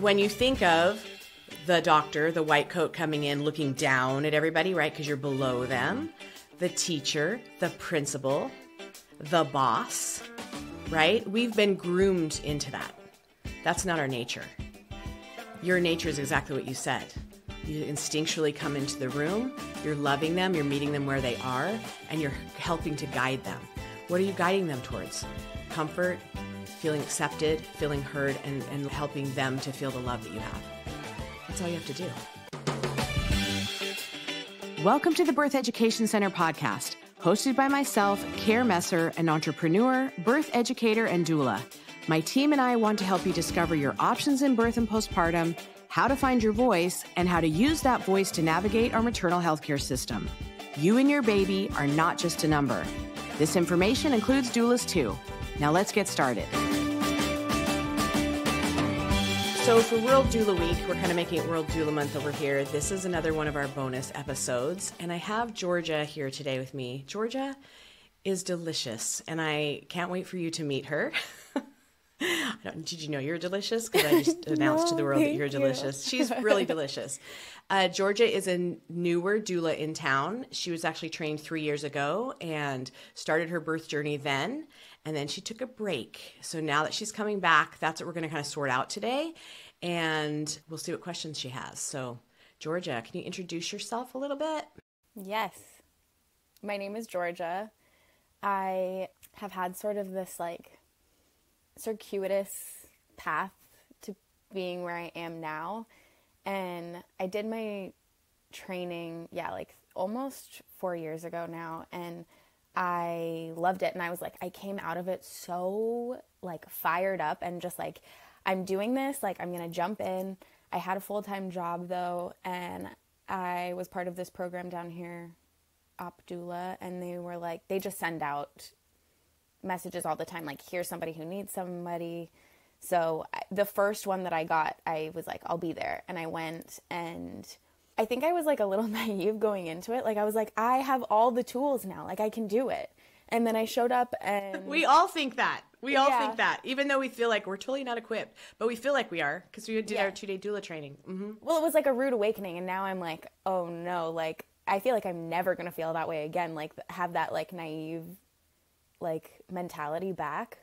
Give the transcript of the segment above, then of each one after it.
when you think of the doctor, the white coat coming in, looking down at everybody, right? Because you're below them. The teacher, the principal, the boss, right? We've been groomed into that. That's not our nature. Your nature is exactly what you said. You instinctually come into the room, you're loving them, you're meeting them where they are, and you're helping to guide them. What are you guiding them towards? Comfort, feeling accepted, feeling heard, and helping them to feel the love that you have. That's all you have to do. Welcome to the Birth Education Center podcast, hosted by myself, Care Messer, an entrepreneur, birth educator, and doula. My team and I want to help you discover your options in birth and postpartum, how to find your voice, and how to use that voice to navigate our maternal healthcare system. You and your baby are not just a number. This information includes doulas too. Now let's get started. So for World Doula Week, we're kind of making it World Doula Month over here. This is another one of our bonus episodes, and I have Georgia here today with me. Georgia is delicious, and I can't wait for you to meet her. Did you know you're delicious? Because I just announced to the world that you're delicious. She's really delicious. Georgia is a newer doula in town. She was actually trained 3 years ago and started her birth journey then. And then she took a break. So now that she's coming back, that's what we're going to kind of sort out today. And we'll see what questions she has. So Georgia, can you introduce yourself a little bit? Yes. My name is Georgia. I have had sort of this circuitous path to being where I am now. And I did my training, almost 4 years ago now. And I loved it. And I was I came out of it so fired up and just I'm doing this, I'm going to jump in. I had a full-time job though. And I was part of this program down here, Op Doula. And they were they just send out messages all the time, here's somebody who needs somebody. So the first one that I got, I was I'll be there. And I went, and I think I was a little naive going into it. I was I have all the tools now, I can do it. And then I showed up and... We all think that. We all think that, even though we feel we're totally not equipped, but we feel we are, because we did our 2-day doula training. Mm-hmm. Well, it was a rude awakening. And now I'm oh no, I feel I'm never going to feel that way again. Have that naive mentality back.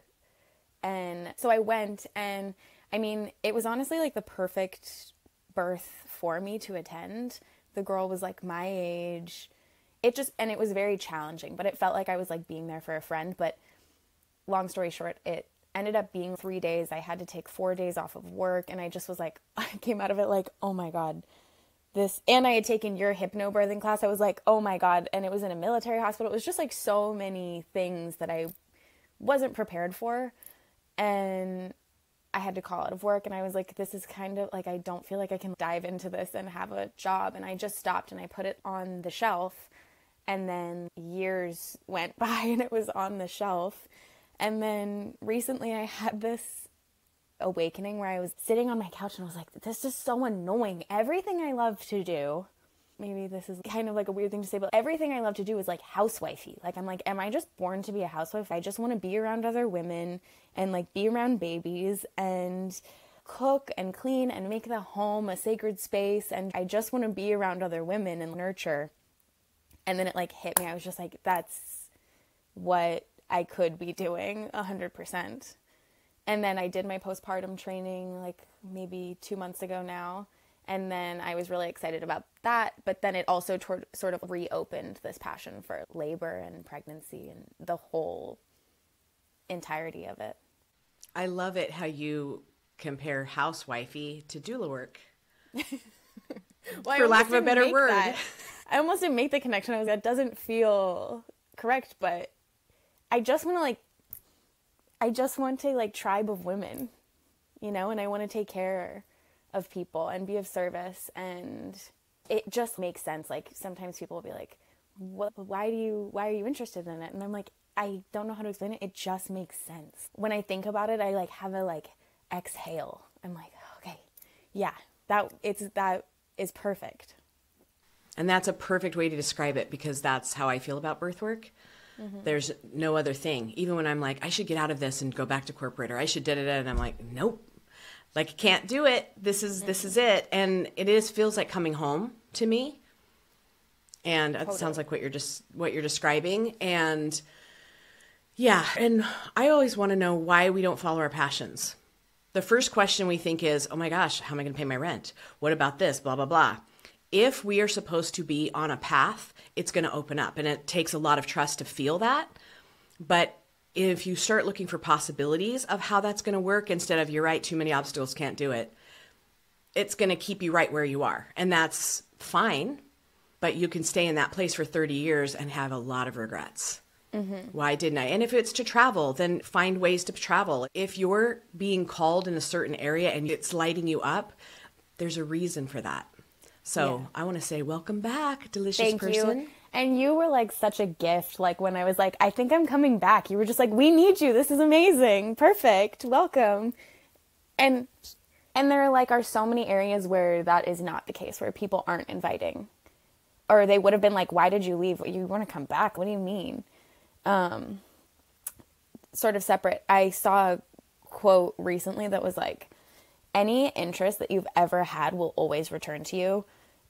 And so I went, and I mean, it was honestly the perfect birth for me to attend. The girl was my age. And it was very challenging, but it felt I was being there for a friend. But long story short, it ended up being 3 days. I had to take 4 days off of work, and I just was I came out of it oh my God, this, and I had taken your hypnobirthing class. I was oh my God. And it was in a military hospital. It was just so many things that I wasn't prepared for. And I had to call out of work, and I was this is kind of I don't feel I can dive into this and have a job. And I just stopped and I put it on the shelf, and then years went by and it was on the shelf. And then recently I had this awakening where I was sitting on my couch and I was this is so annoying. Everything I love to do, maybe this is kind of a weird thing to say, but everything I love to do is housewifey. I'm am I just born to be a housewife? I just want to be around other women and be around babies and cook and clean and make the home a sacred space. And I just want to be around other women and nurture. And then it hit me. I was just that's what I could be doing 100%. And then I did my postpartum training maybe 2 months ago now. And then I was really excited about that. But then it also sort of reopened this passion for labor and pregnancy and the whole entirety of it. I love it how you compare housewifey to doula work. Well, for lack of a better word. I almost didn't make the connection. That doesn't feel correct, but I just want to tribe of women, and I want to take care of people and be of service. And it just makes sense. Sometimes people will be why are you interested in it? And I'm I don't know how to explain it. It just makes sense. When I think about it, I have a exhale. I'm okay, yeah, that is perfect. And that's a perfect way to describe it, because that's how I feel about birth work. Mm-hmm. There's no other thing. Even when I'm I should get out of this and go back to corporate, or I should da-da-da, and I'm nope. Like, I can't do it. This is it. And it feels like coming home to me. And it sounds like what you're describing. And yeah, and I always want to know why we don't follow our passions. The first question we think is, oh my gosh, how am I going to pay my rent? What about this? Blah, blah, blah. If we are supposed to be on a path, it's going to open up. And it takes a lot of trust to feel that. But if you start looking for possibilities of how that's going to work instead of, you're right, too many obstacles, can't do it, it's going to keep you right where you are. And that's fine. But you can stay in that place for 30 years and have a lot of regrets. Mm-hmm. Why didn't I? And if it's to travel, then find ways to travel. If you're being called in a certain area and it's lighting you up, there's a reason for that. So I want to say, welcome back, delicious person. Thank you. And you were like such a gift. Like when I was like, I think I'm coming back, you were just like, we need you. This is amazing. Perfect. Welcome. And there are so many areas where that is not the case, where people aren't inviting. Or they would have been like, why did you leave? You want to come back? What do you mean? Sort of separate. I saw a quote recently that was like, any interest that you've ever had will always return to you.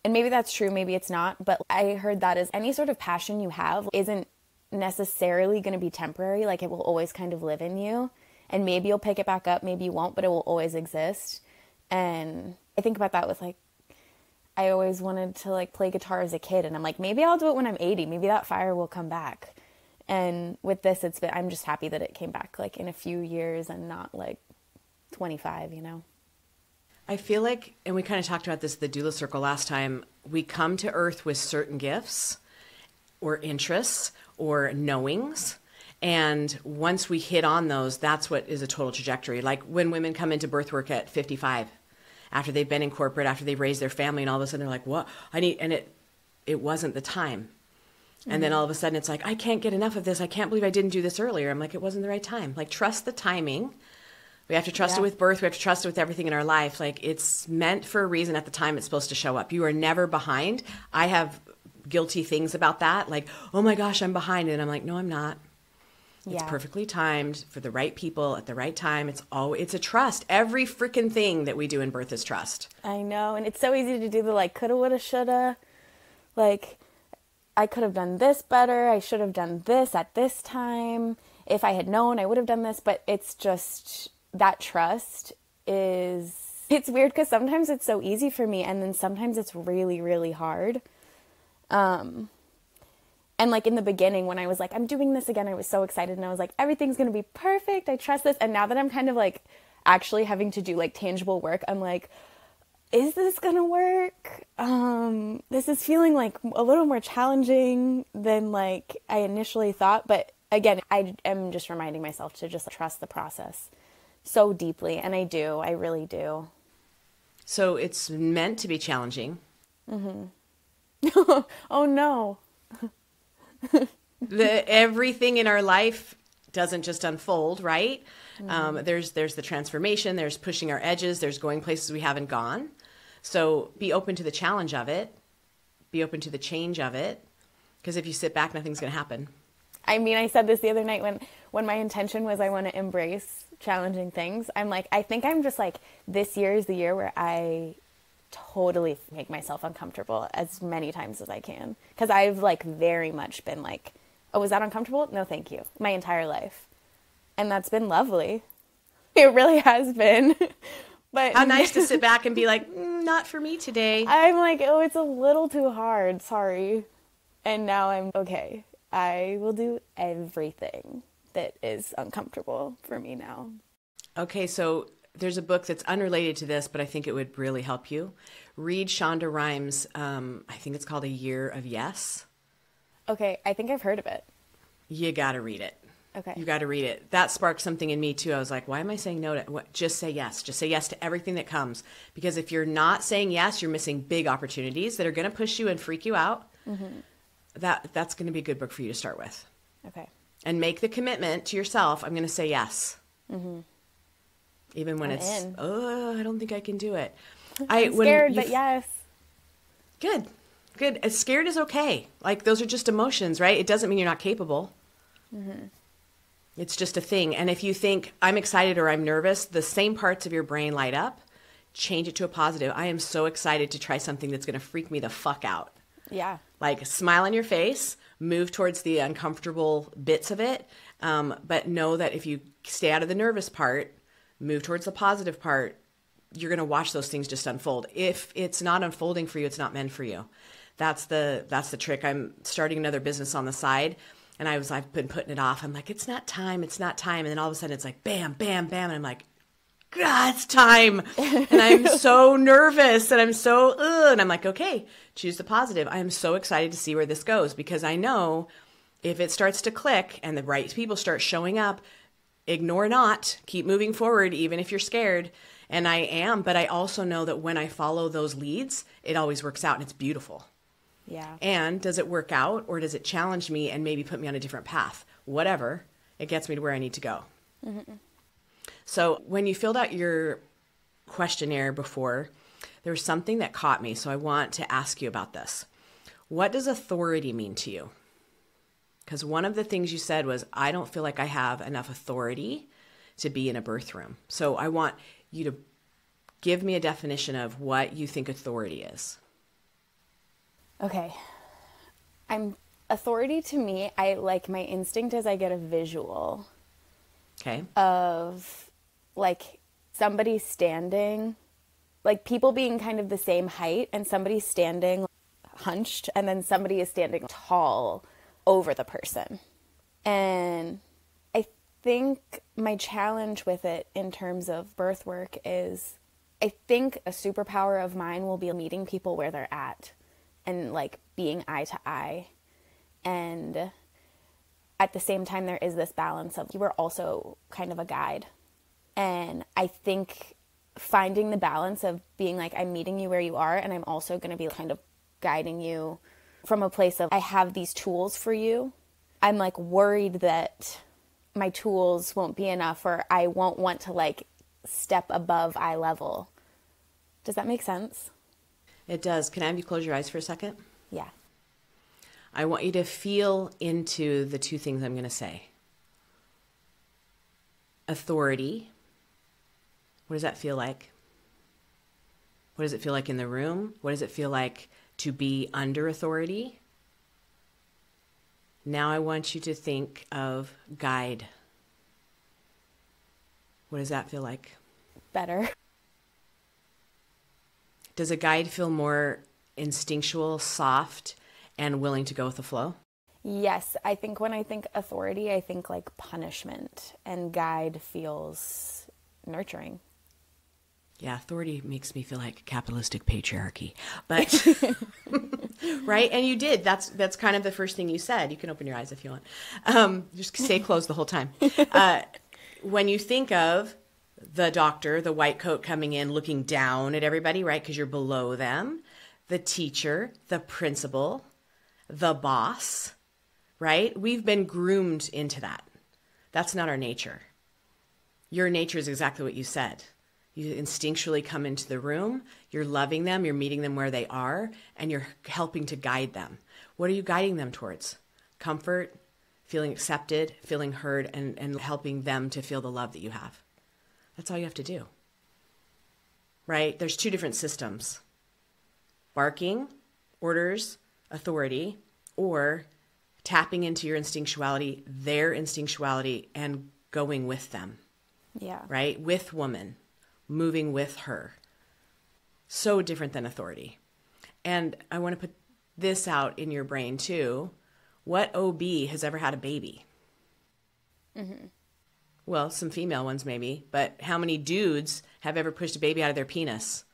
And maybe that's true, maybe it's not. But I heard that as any sort of passion you have isn't necessarily going to be temporary. Like it will always kind of live in you. And maybe you'll pick it back up, maybe you won't, but it will always exist. And I think about that with I always wanted to play guitar as a kid. And I'm like, maybe I'll do it when I'm 80. Maybe that fire will come back. And with this, I'm just happy that it came back in a few years and not 25, I feel like, and we kind of talked about this at the doula circle last time, we come to earth with certain gifts or interests or knowings. And once we hit on those, that's what is a total trajectory. Like when women come into birth work at 55, after they've been in corporate, after they've raised their family, and all of a sudden they're like, what? And it wasn't the time. And then all of a sudden it's like, I can't get enough of this. I can't believe I didn't do this earlier. I'm like, it wasn't the right time. Trust the timing. We have to trust it with birth. We have to trust it with everything in our life. It's meant for a reason at the time it's supposed to show up. You are never behind. I have guilty things about that. Oh my gosh, I'm behind. And I'm like, no, I'm not. It's perfectly timed for the right people at the right time. It's a trust. Every freaking thing that we do in birth is trust. I know. And it's so easy to do the coulda, woulda, shoulda. I could have done this better. I should have done this at this time. If I had known, I would have done this. But it's just that trust it's weird because sometimes it's so easy for me. And then sometimes it's really, really hard. And in the beginning when I was I'm doing this again, I was so excited and I was like, everything's going to be perfect. I trust this. And now that I'm kind of actually having to do tangible work, I'm like, is this going to work? This is feeling a little more challenging than I initially thought. But again, I am just reminding myself to just trust the process so deeply. And I do, I really do. So it's meant to be challenging. Mm-hmm. Oh no. Everything in our life doesn't just unfold, right? Mm-hmm. There's the transformation, there's pushing our edges, there's going places we haven't gone. So be open to the challenge of it. Be open to the change of it. Because if you sit back, nothing's going to happen. I mean, I said this the other night when my intention was I want to embrace challenging things. I'm I think I'm just this year is the year where I totally make myself uncomfortable as many times as I can. Because I've very much been oh, was that uncomfortable? No, thank you. My entire life. And that's been lovely. It really has been. But how nice to sit back and be not for me today. I'm oh, it's a little too hard. Sorry. And now I'm okay. I will do everything that is uncomfortable for me now. Okay, so there's a book that's unrelated to this, but I think it would really help you. Read Shonda Rhimes', I think it's called A Year of Yes. Okay, I think I've heard of it. You got to read it. Okay. You got to read it. That sparked something in me too. I was like, why am I saying no to what? Just say yes. Just say yes to everything that comes. Because if you're not saying yes, you're missing big opportunities that are going to push you and freak you out. Mm-hmm. That's going to be a good book for you to start with. Okay. And make the commitment to yourself. I'm going to say yes. Mm-hmm. Even when I don't think I can do it. I'm scared, but yes. Good. Scared is okay. Those are just emotions, right? It doesn't mean you're not capable. Mm-hmm. It's just a thing. And if you think I'm excited or I'm nervous, the same parts of your brain light up. Change it to a positive. I am so excited to try something that's going to freak me the fuck out. Yeah. Like, smile on your face, move towards the uncomfortable bits of it. But know that if you stay out of the nervous part, move towards the positive part, you're going to watch those things just unfold. If it's not unfolding for you, it's not meant for you. That's the trick. I'm starting another business on the side, and I've been putting it off. I'm like, it's not time. And then all of a sudden it's like, bam, bam, bam. And I'm like, God, it's time. And I'm so nervous and I'm so, and I'm like, okay, choose the positive. I am so excited to see where this goes, because I know if it starts to click and the right people start showing up, ignore not, keep moving forward, even if you're scared. And I am, but I also know that when I follow those leads, it always works out and it's beautiful. Yeah. And does it work out, or does it challenge me and maybe put me on a different path? Whatever, it gets me to where I need to go. Mm-hmm. So when you filled out your questionnaire before, there was something that caught me. So I want to ask you about this. What does authority mean to you? Because one of the things you said was, I don't feel like I have enough authority to be in a birth room. So I want you to give me a definition of what you think authority is. Okay. Authority to me, my instinct is I get a visual. Okay. Of like somebody standing, like people being kind of the same height, and somebody standing hunched, and then somebody is standing tall over the person. And I think my challenge with it in terms of birth work is, I think a superpower of mine will be meeting people where they're at and like being eye to eye. And at the same time, there is this balance of you are also kind of a guide. And I think finding the balance of being like, I'm meeting you where you are, and I'm also going to be kind of guiding you from a place of, I have these tools for you. I'm like worried that my tools won't be enough, or I won't want to like step above eye level. Does that make sense? It does. Can I have you close your eyes for a second? Yeah. I want you to feel into the two things I'm going to say. Authority. What does that feel like? What does it feel like in the room? What does it feel like to be under authority? Now I want you to think of guide. What does that feel like? Better. Does a guide feel more instinctual, soft, and willing to go with the flow? Yes. I think when I think authority, I think like punishment, and guide feels nurturing. Yeah, authority makes me feel like capitalistic patriarchy, but right? And you did. That's kind of the first thing you said. You can open your eyes if you want. Just stay closed the whole time. When you think of the doctor, the white coat coming in, looking down at everybody, right? Because you're below them. The teacher, the principal, the boss, right? We've been groomed into that. That's not our nature. Your nature is exactly what you said. You instinctually come into the room, you're loving them, you're meeting them where they are, and you're helping to guide them. What are you guiding them towards? Comfort, feeling accepted, feeling heard, and helping them to feel the love that you have. That's all you have to do, right? There's two different systems. Barking, orders, authority, or tapping into your instinctuality, their instinctuality, and going with them. Yeah. Right? With woman. Moving with her. So different than authority. And I want to put this out in your brain too. What OB has ever had a baby? Mm-hmm. Well, some female ones maybe, but how many dudes have ever pushed a baby out of their penis?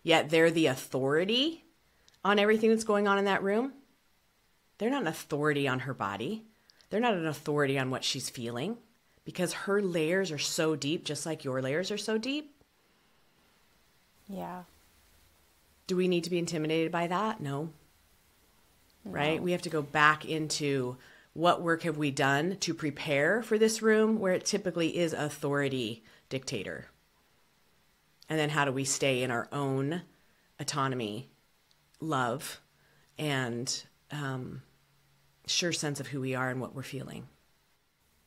Yet they're the authority on everything that's going on in that room. They're not an authority on her body. They're not an authority on what she's feeling, because her layers are so deep, just like your layers are so deep. Yeah. Do we need to be intimidated by that? No. Right? We have to go back into what work have we done to prepare for this room where it typically is authority dictator. And then how do we stay in our own autonomy, love, and sure sense of who we are and what we're feeling.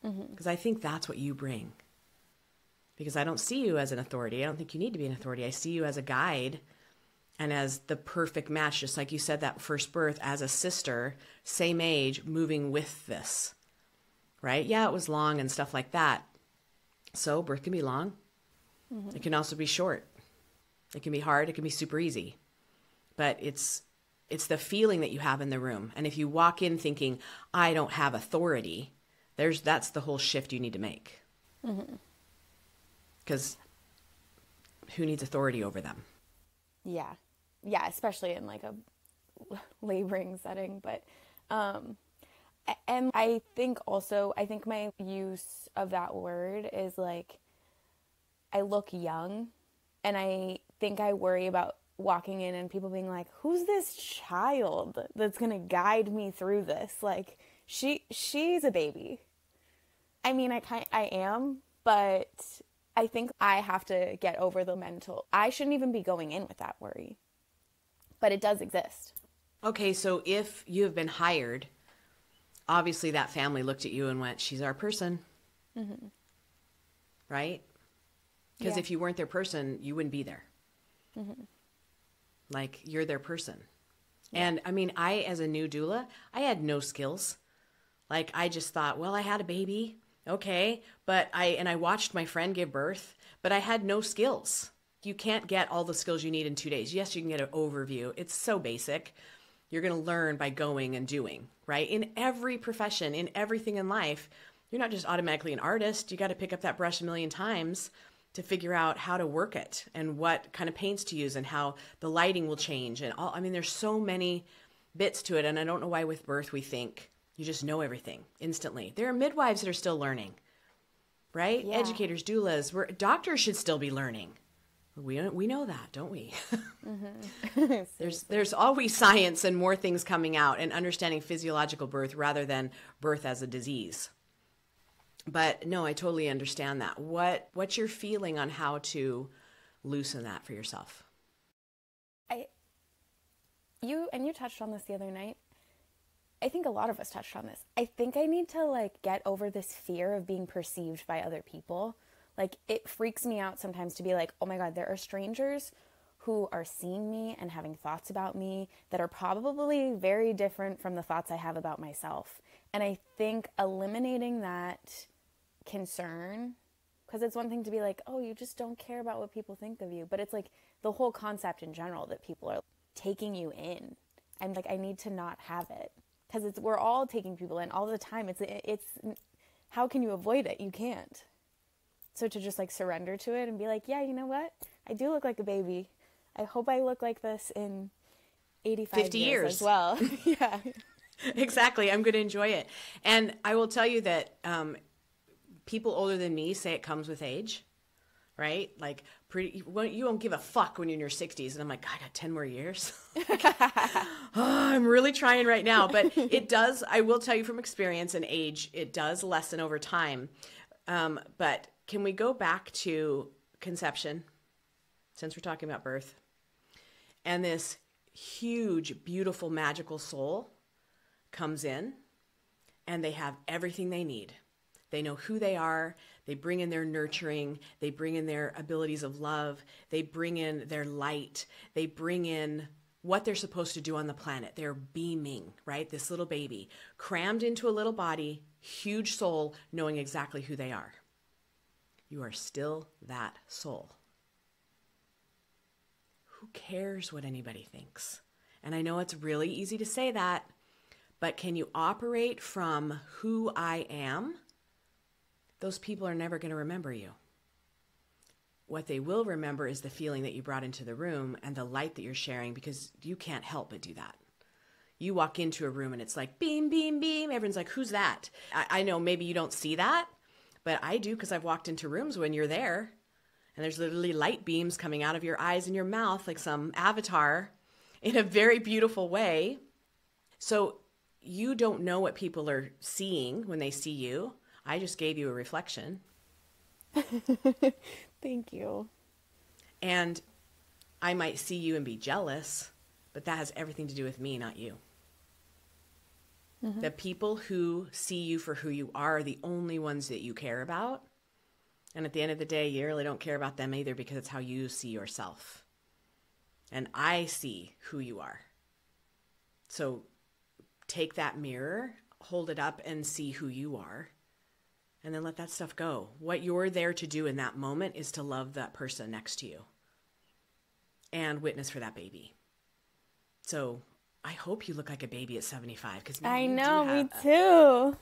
Because I think that's what you bring. Because I don't see you as an authority. I don't think you need to be an authority. I see you as a guide and as the perfect match, just like you said, that first birth, as a sister, same age, moving with this, right? Yeah, it was long and stuff like that. So birth can be long. It can also be short. It can be hard. It can be super easy. But it's the feeling that you have in the room. And if you walk in thinking, I don't have authority, that's the whole shift you need to make. Because who needs authority over them? Yeah. Yeah, especially in like a laboring setting. But, and I think my use of that word is like, I look young, and I think I worry about walking in and people being like, who's this child that's going to guide me through this? Like, she's a baby. I mean, I am, but I think I have to get over the mental. I shouldn't even be going in with that worry, but it does exist. Okay, so if you have been hired, obviously that family looked at you and went, she's our person. Right? Because if you weren't their person, you wouldn't be there. Like, you're their person. And I mean, as a new doula, I had no skills. Like, I just thought, well, I had a baby. Okay. But I watched my friend give birth, but I had no skills. You can't get all the skills you need in 2 days. Yes, you can get an overview. It's so basic. You're going to learn by going and doing, right? In every profession, in everything in life, you're not just automatically an artist. You got to pick up that brush a million times to figure out how to work it and what kind of paints to use and how the lighting will change. And all, I mean, there's so many bits to it. And I don't know why with birth we think you just know everything instantly. There are midwives that are still learning, right? Yeah. Educators, doulas, doctors should still be learning. We know that, don't we? There's always science and more things coming out and understanding physiological birth rather than birth as a disease. But no, I totally understand that. What's your feeling on how to loosen that for yourself? You touched on this the other night. I think a lot of us touched on this. I think I need to like get over this fear of being perceived by other people. Like, it freaks me out sometimes to be like, oh my God, there are strangers who are seeing me and having thoughts about me that are probably very different from the thoughts I have about myself. And I think eliminating that concern, because it's one thing to be like, oh, you just don't care about what people think of you. But it's like the whole concept in general that people are taking you in. I'm like, I need to not have it. Because we're all taking people in all the time. It's how can you avoid it? You can't. So to just like surrender to it and be like, yeah, you know what? I do look like a baby. I hope I look like this in 50 years as well. Yeah. Exactly. I'm going to enjoy it. And I will tell you that people older than me say it comes with age, right? Like, you won't give a fuck when you're in your 60s. And I'm like, God, I got 10 more years. I'm really trying right now. But it does, I will tell you from experience and age, it does lessen over time. But can we go back to conception, since we're talking about birth? And this huge, beautiful, magical soul comes in, and they have everything they need. They know who they are. They bring in their nurturing. They bring in their abilities of love. They bring in their light. They bring in what they're supposed to do on the planet. They're beaming, right? This little baby crammed into a little body, huge soul, knowing exactly who they are. You are still that soul. Who cares what anybody thinks? And I know it's really easy to say that, but can you operate from who I am? Those people are never going to remember you. What they will remember is the feeling that you brought into the room and the light that you're sharing, because you can't help but do that. You walk into a room and it's like, beam, beam, beam. Everyone's like, who's that? I know maybe you don't see that, but I do, because I've walked into rooms when you're there and there's literally light beams coming out of your eyes and your mouth like some avatar in a very beautiful way. So you don't know what people are seeing when they see you. I just gave you a reflection. Thank you. And I might see you and be jealous, but that has everything to do with me, not you. The people who see you for who you are the only ones that you care about. And at the end of the day, you really don't care about them either, because it's how you see yourself. And I see who you are. So take that mirror, hold it up, and see who you are. And then let that stuff go. What you're there to do in that moment is to love that person next to you and witness for that baby. So I hope you look like a baby at 75. Because I know, me too.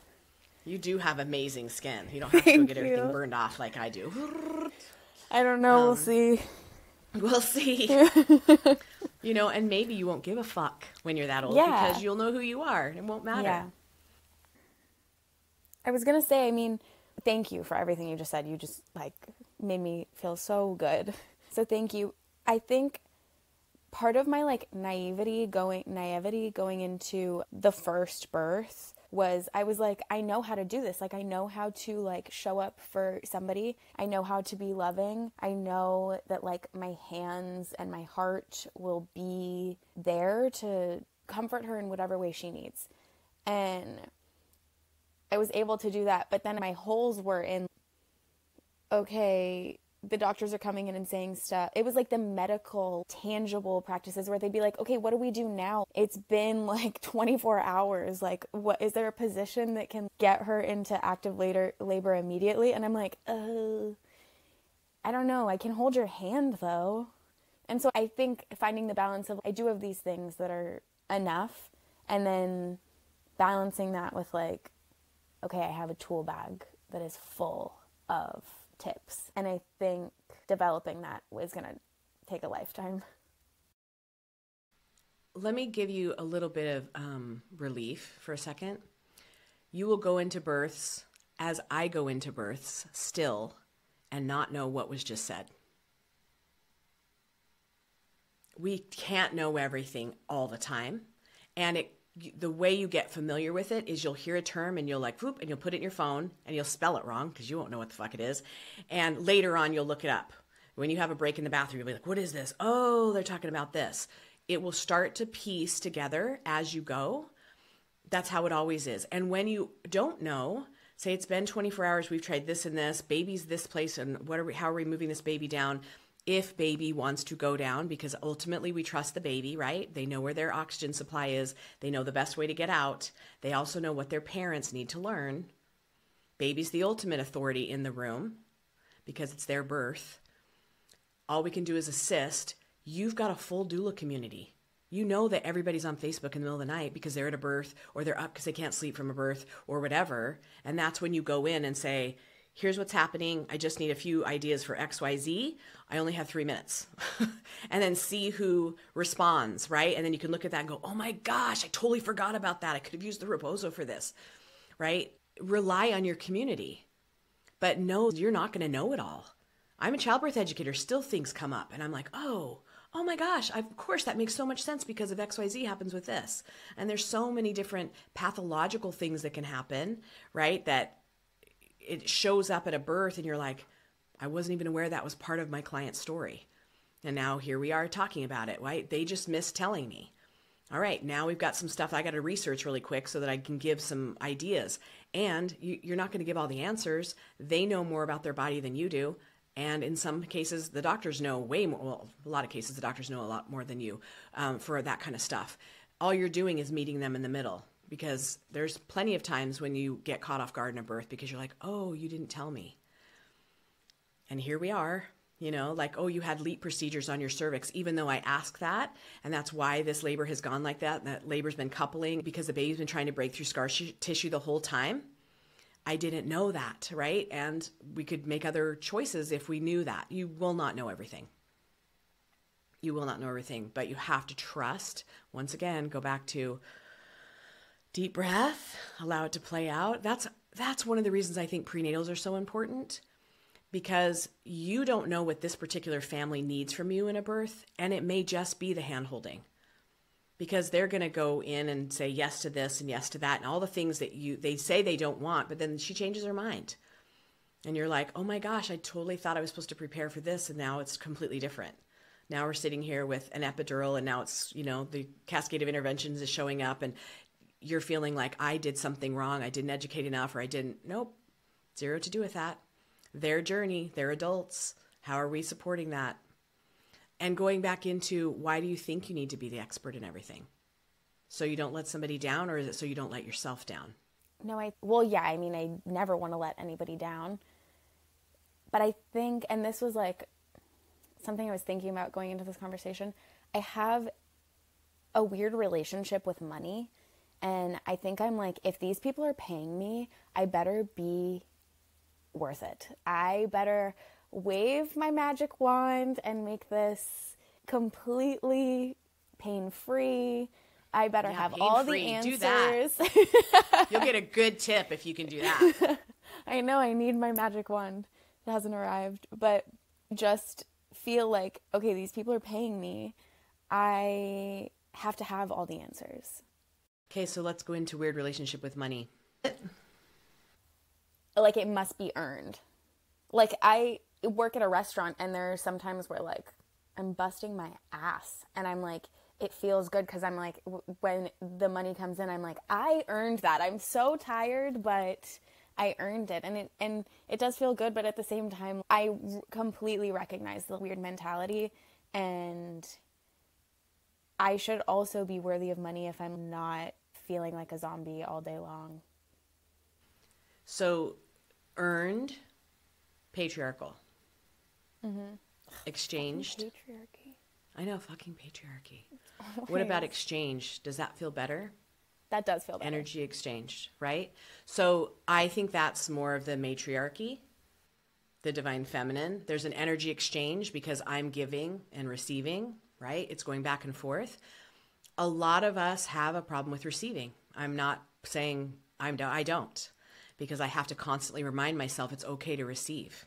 You do have amazing skin. You don't have to go get everything burned off like I do. I don't know. We'll see. We'll see. And maybe you won't give a fuck when you're that old, Yeah. because you'll know who you are. It won't matter. Yeah. I was going to say, thank you for everything you just said. You just made me feel so good. So thank you. I think part of my naivety going into the first birth was I was like, I know how to do this. I know how to show up for somebody. I know how to be loving. I know that my hands and my heart will be there to comfort her in whatever way she needs. And I was able to do that. But then my holes were in, okay, the doctors are coming in and saying stuff. It was the medical, tangible practices where they'd be like, okay, what do we do now? It's been 24 hours. What is there a position that can get her into active labor immediately? And I'm like, I don't know. I can hold your hand though. And so I think finding the balance of, I do have these things that are enough, and then balancing that with okay, I have a tool bag that is full of tips. And I think developing that was going to take a lifetime. Let me give you a little bit of relief for a second. You will go into births, as I go into births, still, and not know what was just said. We can't know everything all the time. And the way you get familiar with it is you'll hear a term and you'll whoop, and you'll put it in your phone and you'll spell it wrong because you won't know what the fuck it is. And later on, you'll look it up. When you have a break in the bathroom, you'll be like, what is this? Oh, they're talking about this. It will start to piece together as you go. That's how it always is. And when you don't know, say it's been 24 hours, we've tried this and this, baby's this place, and how are we moving this baby down? If baby wants to go down, because ultimately we trust the baby, right? They know where their oxygen supply is. They know the best way to get out. They also know what their parents need to learn. Baby's the ultimate authority in the room because it's their birth. All we can do is assist. You've got a full doula community. You know that everybody's on Facebook in the middle of the night because they're at a birth, or they're up because they can't sleep from a birth or whatever. And that's when you go in and say, here's what's happening. I just need a few ideas for XYZ. I only have 3 minutes. And then see who responds, right? And then you can look at that and go, oh my gosh, I totally forgot about that. I could have used the Rebozo for this, right? Rely on your community. But no, you're not going to know it all. I'm a childbirth educator. Still things come up. And I'm like, oh my gosh, of course, that makes so much sense because of XYZ happens with this. And there's so many different pathological things that can happen, right? That it shows up at a birth and you're like, I wasn't even aware that was part of my client's story. And now here we are talking about it, right? They just missed telling me. All right, now we've got some stuff I got to research really quick so that I can give some ideas. And you're not going to give all the answers. They know more about their body than you do. And in some cases, the doctors know way more. Well, a lot of cases, the doctors know a lot more than you for that kind of stuff. All you're doing is meeting them in the middle. Because there's plenty of times when you get caught off guard in a birth because you're like, oh, you didn't tell me. And here we are, oh, you had LEEP procedures on your cervix, even though I asked that. And that's why this labor has gone like that. That labor's been coupling because the baby's been trying to break through scar tissue the whole time. I didn't know that, right? And we could make other choices if we knew that. You will not know everything. You will not know everything, but you have to trust. Once again, go back to deep breath, allow it to play out. That's one of the reasons I think prenatals are so important, because you don't know what this particular family needs from you in a birth, and it may just be the hand-holding, because they're going to go in and say yes to this and yes to that and all the things that they say they don't want, but then she changes her mind. And you're like, oh my gosh, I totally thought I was supposed to prepare for this, and now it's completely different. Now we're sitting here with an epidural, and now it's, the cascade of interventions is showing up, and you're feeling like I did something wrong, I didn't educate enough, or I didn't. Nope. Zero to do with that. Their journey, they're adults. How are we supporting that? And going back into, why do you think you need to be the expert in everything? So you don't let somebody down, or is it so you don't let yourself down? No, I mean, I never want to let anybody down. But I think, and this was like something I was thinking about going into this conversation, I have a weird relationship with money. And I think I'm like, if these people are paying me, I better be worth it. I better wave my magic wand and make this completely pain-free. I better have all the answers. Do that. You'll get a good tip if you can do that. I know I need my magic wand. It hasn't arrived. But just feel like, okay, these people are paying me. I have to have all the answers. Okay, so let's go into weird relationship with money. Like, it must be earned. Like, I work at a restaurant, and there are some times where, like, I'm busting my ass, and I'm like, it feels good because I'm like, when the money comes in, I'm like, I earned that. I'm so tired, but I earned it. And it does feel good, but at the same time, I completely recognize the weird mentality, and I should also be worthy of money if I'm not feeling like a zombie all day long. So, earned, patriarchal. Mm-hmm. Exchanged. Patriarchy. I know, fucking patriarchy. What about exchange? Does that feel better? That does feel better. Energy exchanged, right? So I think that's more of the matriarchy, the divine feminine. There's an energy exchange because I'm giving and receiving, right? It's going back and forth. A lot of us have a problem with receiving. I'm not saying I don't, because I have to constantly remind myself it's okay to receive.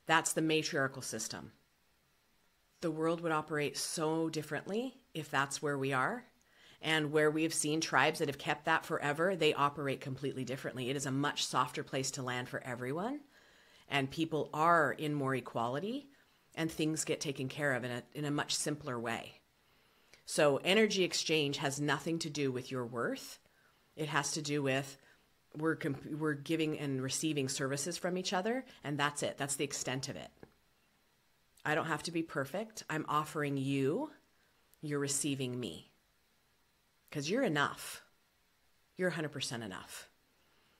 That's the matriarchal system. The world would operate so differently if that's where we are. And where we've seen tribes that have kept that forever, they operate completely differently. It is a much softer place to land for everyone. And people are in more equality, and things get taken care of in a much simpler way. So energy exchange has nothing to do with your worth. It has to do with we're giving and receiving services from each other, and that's it. That's the extent of it. I don't have to be perfect. I'm offering you, you're receiving me. Because you're enough. You're 100% enough.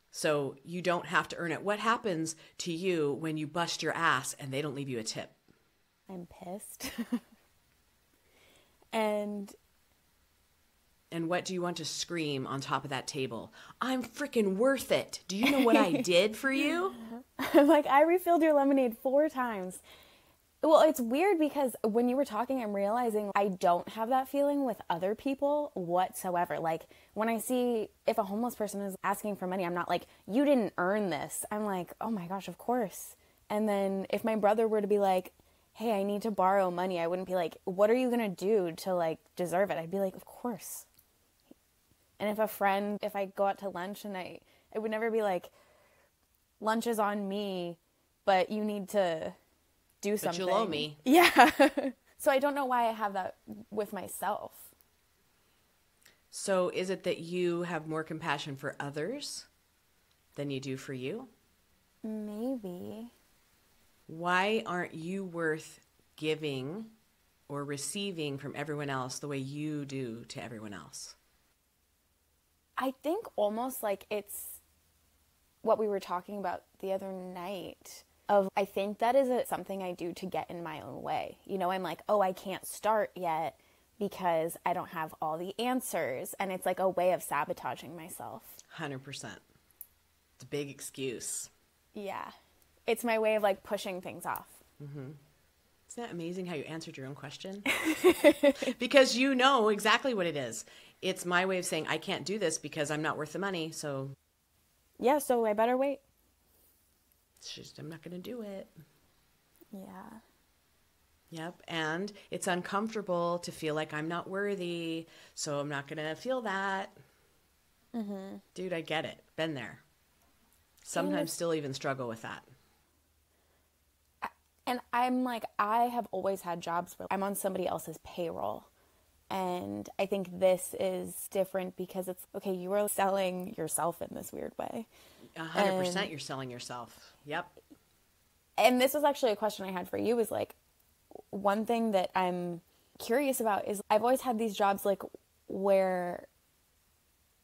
So you don't have to earn it. What happens to you when you bust your ass and they don't leave you a tip? I'm pissed. And what do you want to scream on top of that table? I'm freaking worth it. Do you know what I did for you? I'm like, I refilled your lemonade 4 times. Well, it's weird because when you were talking, I'm realizing I don't have that feeling with other people whatsoever. Like, when I see if a homeless person is asking for money, I'm not like, you didn't earn this. I'm like, oh my gosh, of course. And then if my brother were to be like, hey, I need to borrow money, I wouldn't be like, what are you going to do to, like, deserve it? I'd be like, of course. And if I go out to lunch, and I would never be like, lunch is on me, but you need to do something. But you'll owe me. Yeah. So I don't know why I have that with myself. So is it that you have more compassion for others than you do for you? Maybe. Why aren't you worth giving or receiving from everyone else the way you do to everyone else? I think almost like it's what we were talking about the other night. I think that is something I do to get in my own way. You know, I'm like, oh, I can't start yet because I don't have all the answers. And it's like a way of sabotaging myself. 100%. It's a big excuse. Yeah. It's my way of, like, pushing things off. Mm-hmm. Isn't that amazing how you answered your own question? Because you know exactly what it is. It's my way of saying, I can't do this because I'm not worth the money, so... Yeah, so I better wait. It's just, I'm not going to do it. Yeah. Yep, and it's uncomfortable to feel like I'm not worthy, so I'm not going to feel that. Mm-hmm. Dude, I get it. Been there. Sometimes still even struggle with that. And I'm like, I have always had jobs where I'm on somebody else's payroll. And I think this is different because it's, okay, you are selling yourself in this weird way. 100% you're selling yourself. Yep. And this was actually a question I had for you, is like, one thing that I'm curious about is I've always had these jobs like where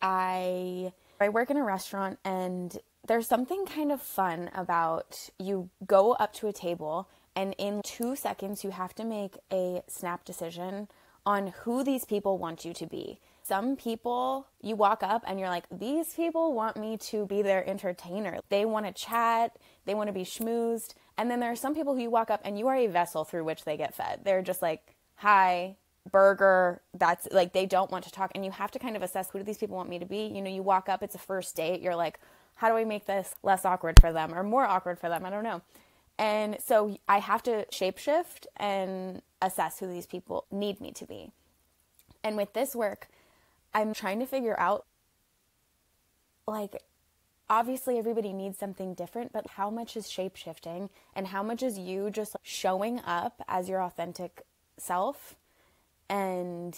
I work in a restaurant, and there's something kind of fun about, you go up to a table and in 2 seconds you have to make a snap decision on who these people want you to be. Some people, you walk up and you're like, these people want me to be their entertainer. They want to chat, they want to be schmoozed. And then there are some people who you walk up and you are a vessel through which they get fed. They're just like, hi, burger. That's like, they don't want to talk. And you have to kind of assess, who do these people want me to be? You know, you walk up, it's a first date. You're like, how do I make this less awkward for them or more awkward for them? I don't know. And so I have to shapeshift and assess who these people need me to be. And with this work, I'm trying to figure out, like, obviously everybody needs something different, but how much is shapeshifting and how much is you just showing up as your authentic self and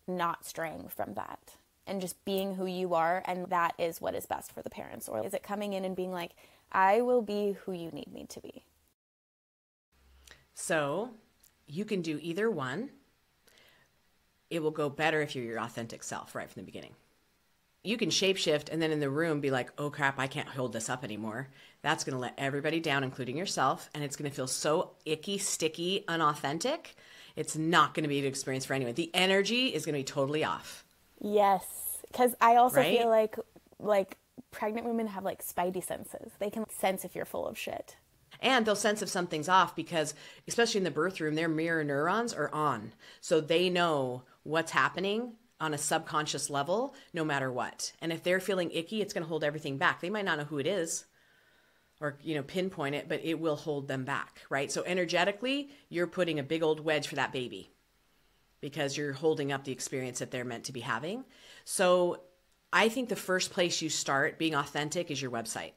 not straying from that and just being who you are, and that is what is best for the parents? Or is it coming in and being like, I will be who you need me to be? So you can do either one. It will go better if you're your authentic self right from the beginning. You can shapeshift and then in the room be like, oh crap, I can't hold this up anymore. That's going to let everybody down, including yourself. And it's going to feel so icky, sticky, unauthentic. It's not going to be an experience for anyone. The energy is going to be totally off. Yes. Because I also feel like pregnant women have like spidey senses. They can sense if you're full of shit. And they'll sense if something's off because, especially in the birth room, their mirror neurons are on. So they know what's happening on a subconscious level, no matter what. And if they're feeling icky, it's going to hold everything back. They might not know who it is or, pinpoint it, but it will hold them back, right? So energetically, you're putting a big old wedge for that baby because you're holding up the experience that they're meant to be having. So I think the first place you start being authentic is your website.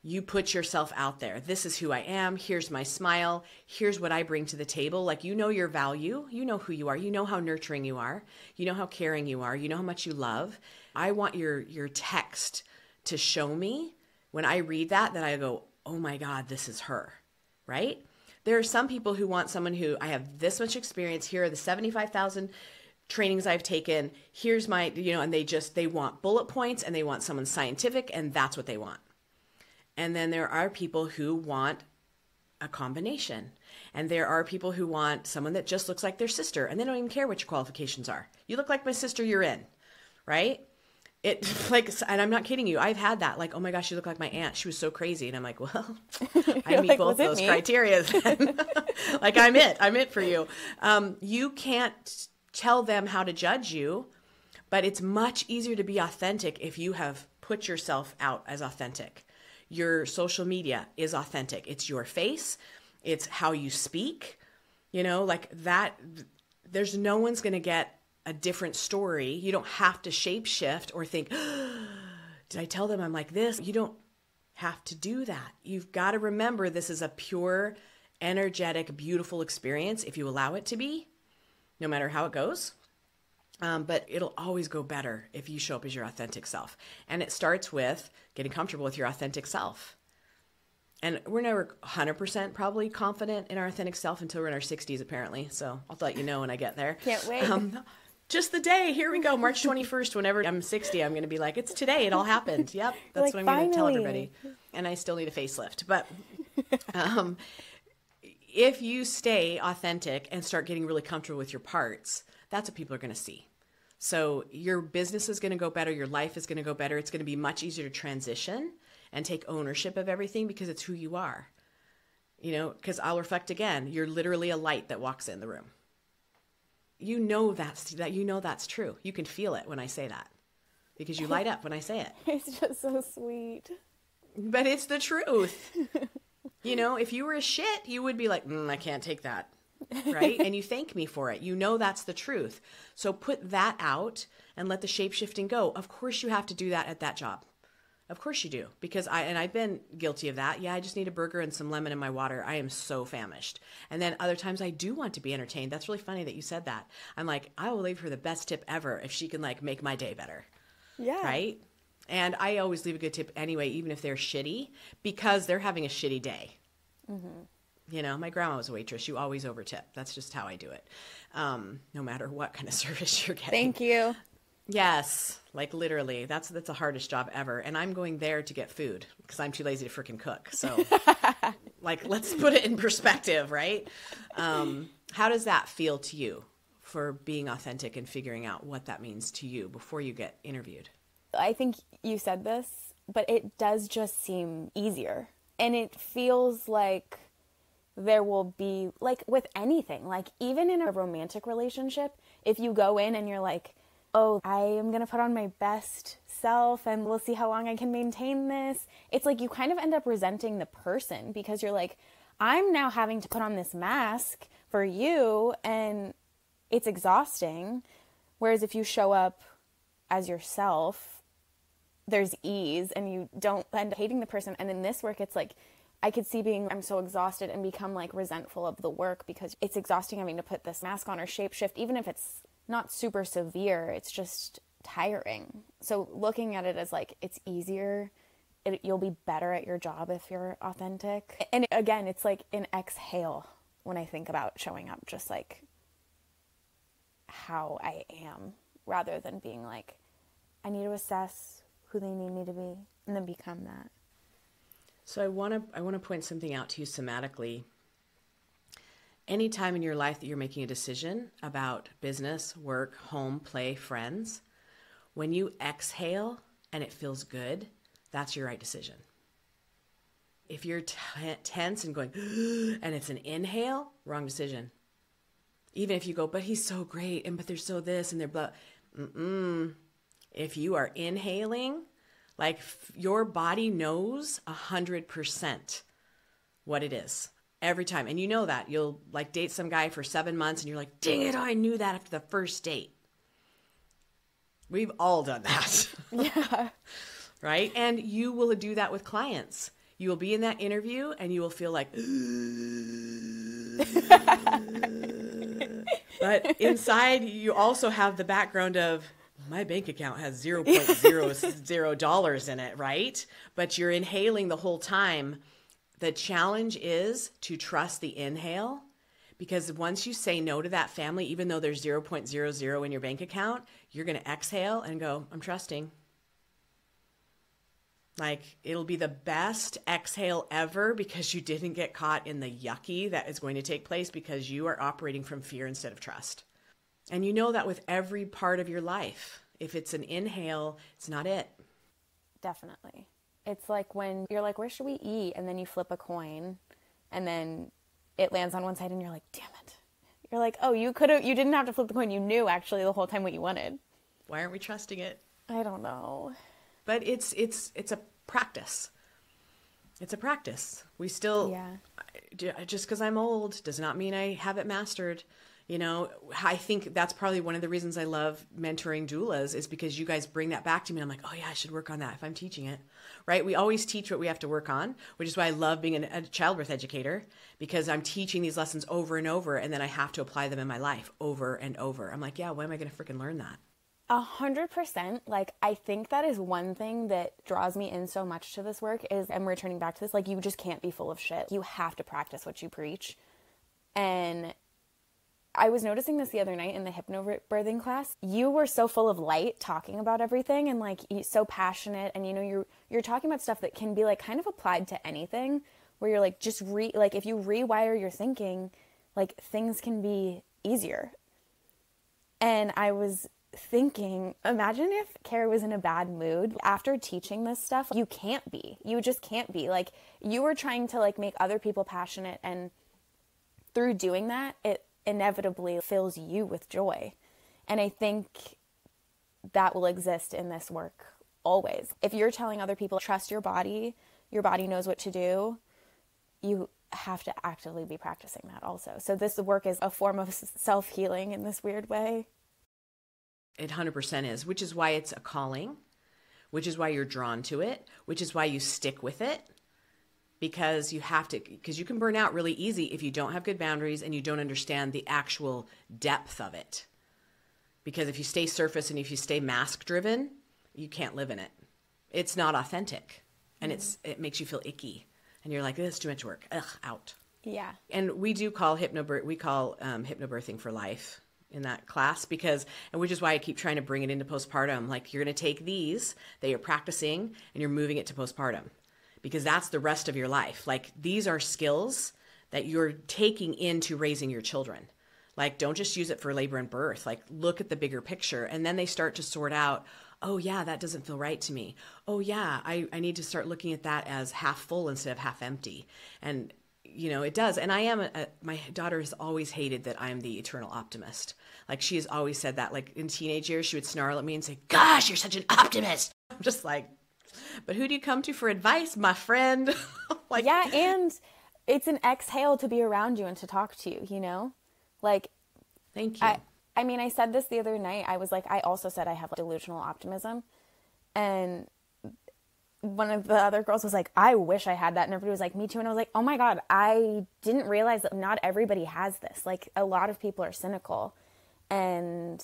You put yourself out there. This is who I am. Here's my smile. Here's what I bring to the table. Like, you know your value. You know who you are. You know how nurturing you are. You know how caring you are. You know how much you love. I want your text to show me when I read that I go, oh my God, this is her, right? There are some people who want someone who, I have this much experience. Here are the 75,000 trainings I've taken. Here's my, and they want bullet points and they want someone scientific, and that's what they want. And then there are people who want a combination. And there are people who want someone that just looks like their sister, and they don't even care what your qualifications are. You look like my sister, you're in, right? And I'm not kidding you. I've had that. Like, oh my gosh, you look like my aunt. She was so crazy. And I'm like, well, I meet both those criteria. Like, I'm it for you. You can't tell them how to judge you, but it's much easier to be authentic if you have put yourself out as authentic. Your social media is authentic. It's your face. It's how you speak, like that. There's no one's going to get a different story. You don't have to shape shift or think, did I tell them I'm like this? You don't have to do that. You've got to remember this is a pure, energetic, beautiful experience if you allow it to be, no matter how it goes. But it'll always go better if you show up as your authentic self. And it starts with getting comfortable with your authentic self. And we're never 100% probably confident in our authentic self until we're in our 60s, apparently. So I'll let you know when I get there. Can't wait. Just the day. Here we go. March 21st, whenever I'm 60, I'm going to be like, it's today. It all happened. Yep. That's what I'm going to tell everybody. And I still need a facelift. But if you stay authentic and start getting really comfortable with your parts, that's what people are going to see. So your business is going to go better. Your life is going to go better. It's going to be much easier to transition and take ownership of everything because it's who you are. Because I'll reflect again, you're literally a light that walks in the room. That's true. You can feel it when I say that because you light up when I say it. It's just so sweet. But it's the truth. If you were a shit, you would be like, I can't take that. Right? And you thank me for it. That's the truth. So put that out and let the shape shifting go. Of course you have to do that at that job. Of course you do. Because I've been guilty of that. Yeah, I just need a burger and some lemon in my water. I am so famished. And then other times I do want to be entertained. That's really funny that you said that. I'm like, I will leave her the best tip ever if she can like make my day better. Yeah. Right? And I always leave a good tip anyway, even if they're shitty, because they're having a shitty day. Mm-hmm. You know, my grandma was a waitress. You always over tip. That's just how I do it. No matter what kind of service you're getting. Thank you. Yes, like literally, that's the hardest job ever. And I'm going there to get food because I'm too lazy to freaking cook. So like, let's put it in perspective, right? How does that feel to you for being authentic and figuring out what that means to you before you get interviewed? I think you said this, but it does just seem easier. And it feels like there will be, like with anything, like even in a romantic relationship, if you go in and you're like, oh, I am going to put on my best self and we'll see how long I can maintain this. It's like you kind of end up resenting the person because you're like, I'm now having to put on this mask for you and it's exhausting. Whereas if you show up as yourself, there's ease and you don't end up hating the person. And in this work, it's like, I could see I'm so exhausted and become like resentful of the work because it's exhausting having to put this mask on or shape shift, even if it's not super severe, it's just tiring. So looking at it as like, it's easier, you'll be better at your job if you're authentic. And again, it's like an exhale when I think about showing up, just like how I am, rather than being like, I need to assess who they need me to be and then become that. So I want to point something out to you somatically. Any time in your life that you're making a decision about business, work, home, play, friends, when you exhale and it feels good, that's your right decision. If you're tense and going, and it's an inhale, wrong decision. Even if you go, but he's so great, and but they're so this, and they're blah. If you are inhaling, like your body knows 100% what it is. Every time. And you know that. You'll like date some guy for 7 months and you're like, dang it, I knew that after the first date. We've all done that. Yeah. Right? And you will do that with clients. You will be in that interview and you will feel like, but inside you also have the background of, my bank account has $0.00 in it, right? But you're inhaling the whole time. The challenge is to trust the inhale, because once you say no to that family, even though there's 0.00 in your bank account, you're going to exhale and go, I'm trusting. Like, it'll be the best exhale ever because you didn't get caught in the yucky that is going to take place because you are operating from fear instead of trust. And you know that with every part of your life. If it's an inhale, it's not it. Definitely. It's like when you're like, where should we eat? And then you flip a coin and then it lands on one side and you're like, damn it. You're like, oh, you didn't have to flip the coin. You knew actually the whole time what you wanted. Why aren't we trusting it? I don't know. But it's a practice. It's a practice. We still, just because I'm old does not mean I have it mastered. You know, I think that's probably one of the reasons I love mentoring doulas is because you guys bring that back to me. And I'm like, oh yeah, I should work on that if I'm teaching it, right? We always teach what we have to work on, which is why I love being a childbirth educator, because I'm teaching these lessons over and over, and then I have to apply them in my life over and over. I'm like, yeah, when am I going to freaking learn that? 100%. Like, I think that is one thing that draws me in so much to this work is, I'm returning back to this, like, you just can't be full of shit. You have to practice what you preach. And I was noticing this the other night in the hypnobirthing class. You were so full of light talking about everything and like so passionate, and you know you're talking about stuff that can be like kind of applied to anything, where you're like just like if you rewire your thinking, like things can be easier. And I was thinking, imagine if Kara was in a bad mood after teaching this stuff. You just can't be. Like, you were trying to like make other people passionate, and through doing that, it inevitably fills you with joy. And I think that will exist in this work always. If you're telling other people, trust your body knows what to do, you have to actively be practicing that also. So this work is a form of self-healing in this weird way. It 100% is, which is why it's a calling, which is why you're drawn to it, which is why you stick with it. Because you have to, because you can burn out really easy if you don't have good boundaries and you don't understand the actual depth of it. Because if you stay surface and if you stay mask driven, you can't live in it. It's not authentic, and it makes you feel icky, and you're like, this is too much work. Ugh, out. Yeah. And we do call hypnobirthing for life in that class, which is why I keep trying to bring it into postpartum. Like, you're going to take these that you're practicing and you're moving it to postpartum, because that's the rest of your life. Like, these are skills that you're taking into raising your children. Like, don't just use it for labor and birth. Like, look at the bigger picture. And then they start to sort out, oh yeah, that doesn't feel right to me. Oh yeah, I need to start looking at that as half full instead of half empty. And, it does. And I am, my daughter has always hated that I'm the eternal optimist. Like, she has always said that. Like, in teenage years, she would snarl at me and say, gosh, you're such an optimist. I'm just like, but who do you come to for advice, my friend? Like, yeah, and it's an exhale to be around you and to talk to you, Like, thank you. I mean, I said this the other night. I was like, I also said I have delusional optimism. And one of the other girls was like, I wish I had that. And everybody was like, me too. And I was like, oh my God, I didn't realize that not everybody has this. Like, a lot of people are cynical. And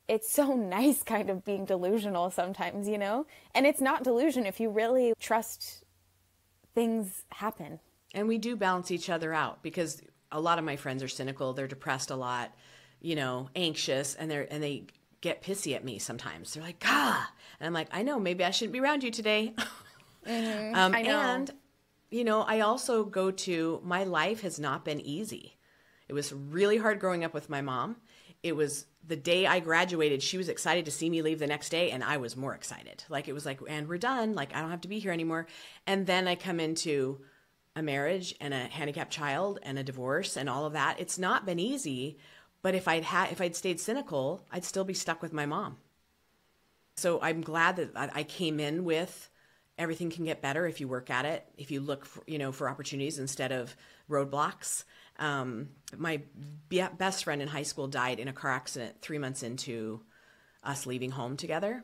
it's so nice kind of being delusional sometimes, And it's not delusion if you really trust things happen. And we do balance each other out, because a lot of my friends are cynical. They're depressed a lot, anxious, and they get pissy at me sometimes. They're like, and I'm like, I know, maybe I shouldn't be around you today. I know. And, I also my life has not been easy. It was really hard growing up with my mom. It was the day I graduated, she was excited to see me leave the next day, and I was more excited. Like, it was like, and we're done. Like, I don't have to be here anymore. And then I come into a marriage and a handicapped child and a divorce and all of that. It's not been easy, but if I'd stayed cynical, I'd still be stuck with my mom. So I'm glad that I came in with everything can get better if you work at it, if you look for opportunities instead of roadblocks. My best friend in high school died in a car accident 3 months into us leaving home together.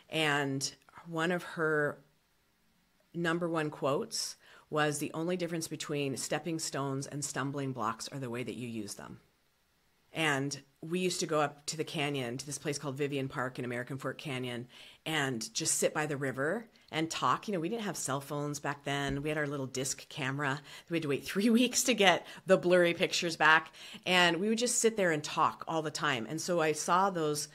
And one of her number one quotes was, the only difference between stepping stones and stumbling blocks are the way that you use them. And we used to go up to the canyon, to this place called Vivian Park in American Fork Canyon, and just sit by the river and talk. We didn't have cell phones back then. We had our little disc camera. We had to wait 3 weeks to get the blurry pictures back. And we would just sit there and talk all the time. And so I saw those,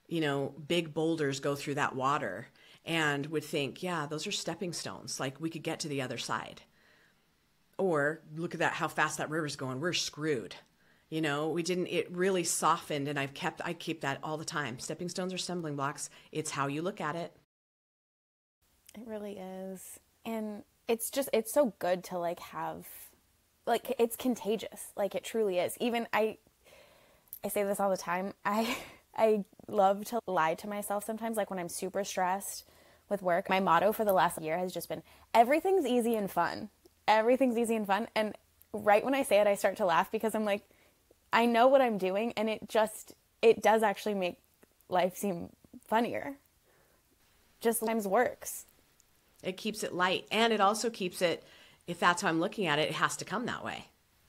big boulders go through that water, and would think, yeah, those are stepping stones. Like, we could get to the other side. Or look at that, how fast that river's going. We're screwed. It really softened, and I keep that all the time. Stepping stones are stumbling blocks. It's how you look at it. It really is. And it's so good to have, it's contagious. It truly is. Even I say this all the time. I love to lie to myself sometimes, when I'm super stressed with work. My motto for the last year has just been, everything's easy and fun. Everything's easy and fun. And right when I say it, I start to laugh, because I'm like, I know what I'm doing, and it does actually make life seem funnier. Just sometimes works. It keeps it light, and it also keeps it, if that's how I'm looking at it, it has to come that way.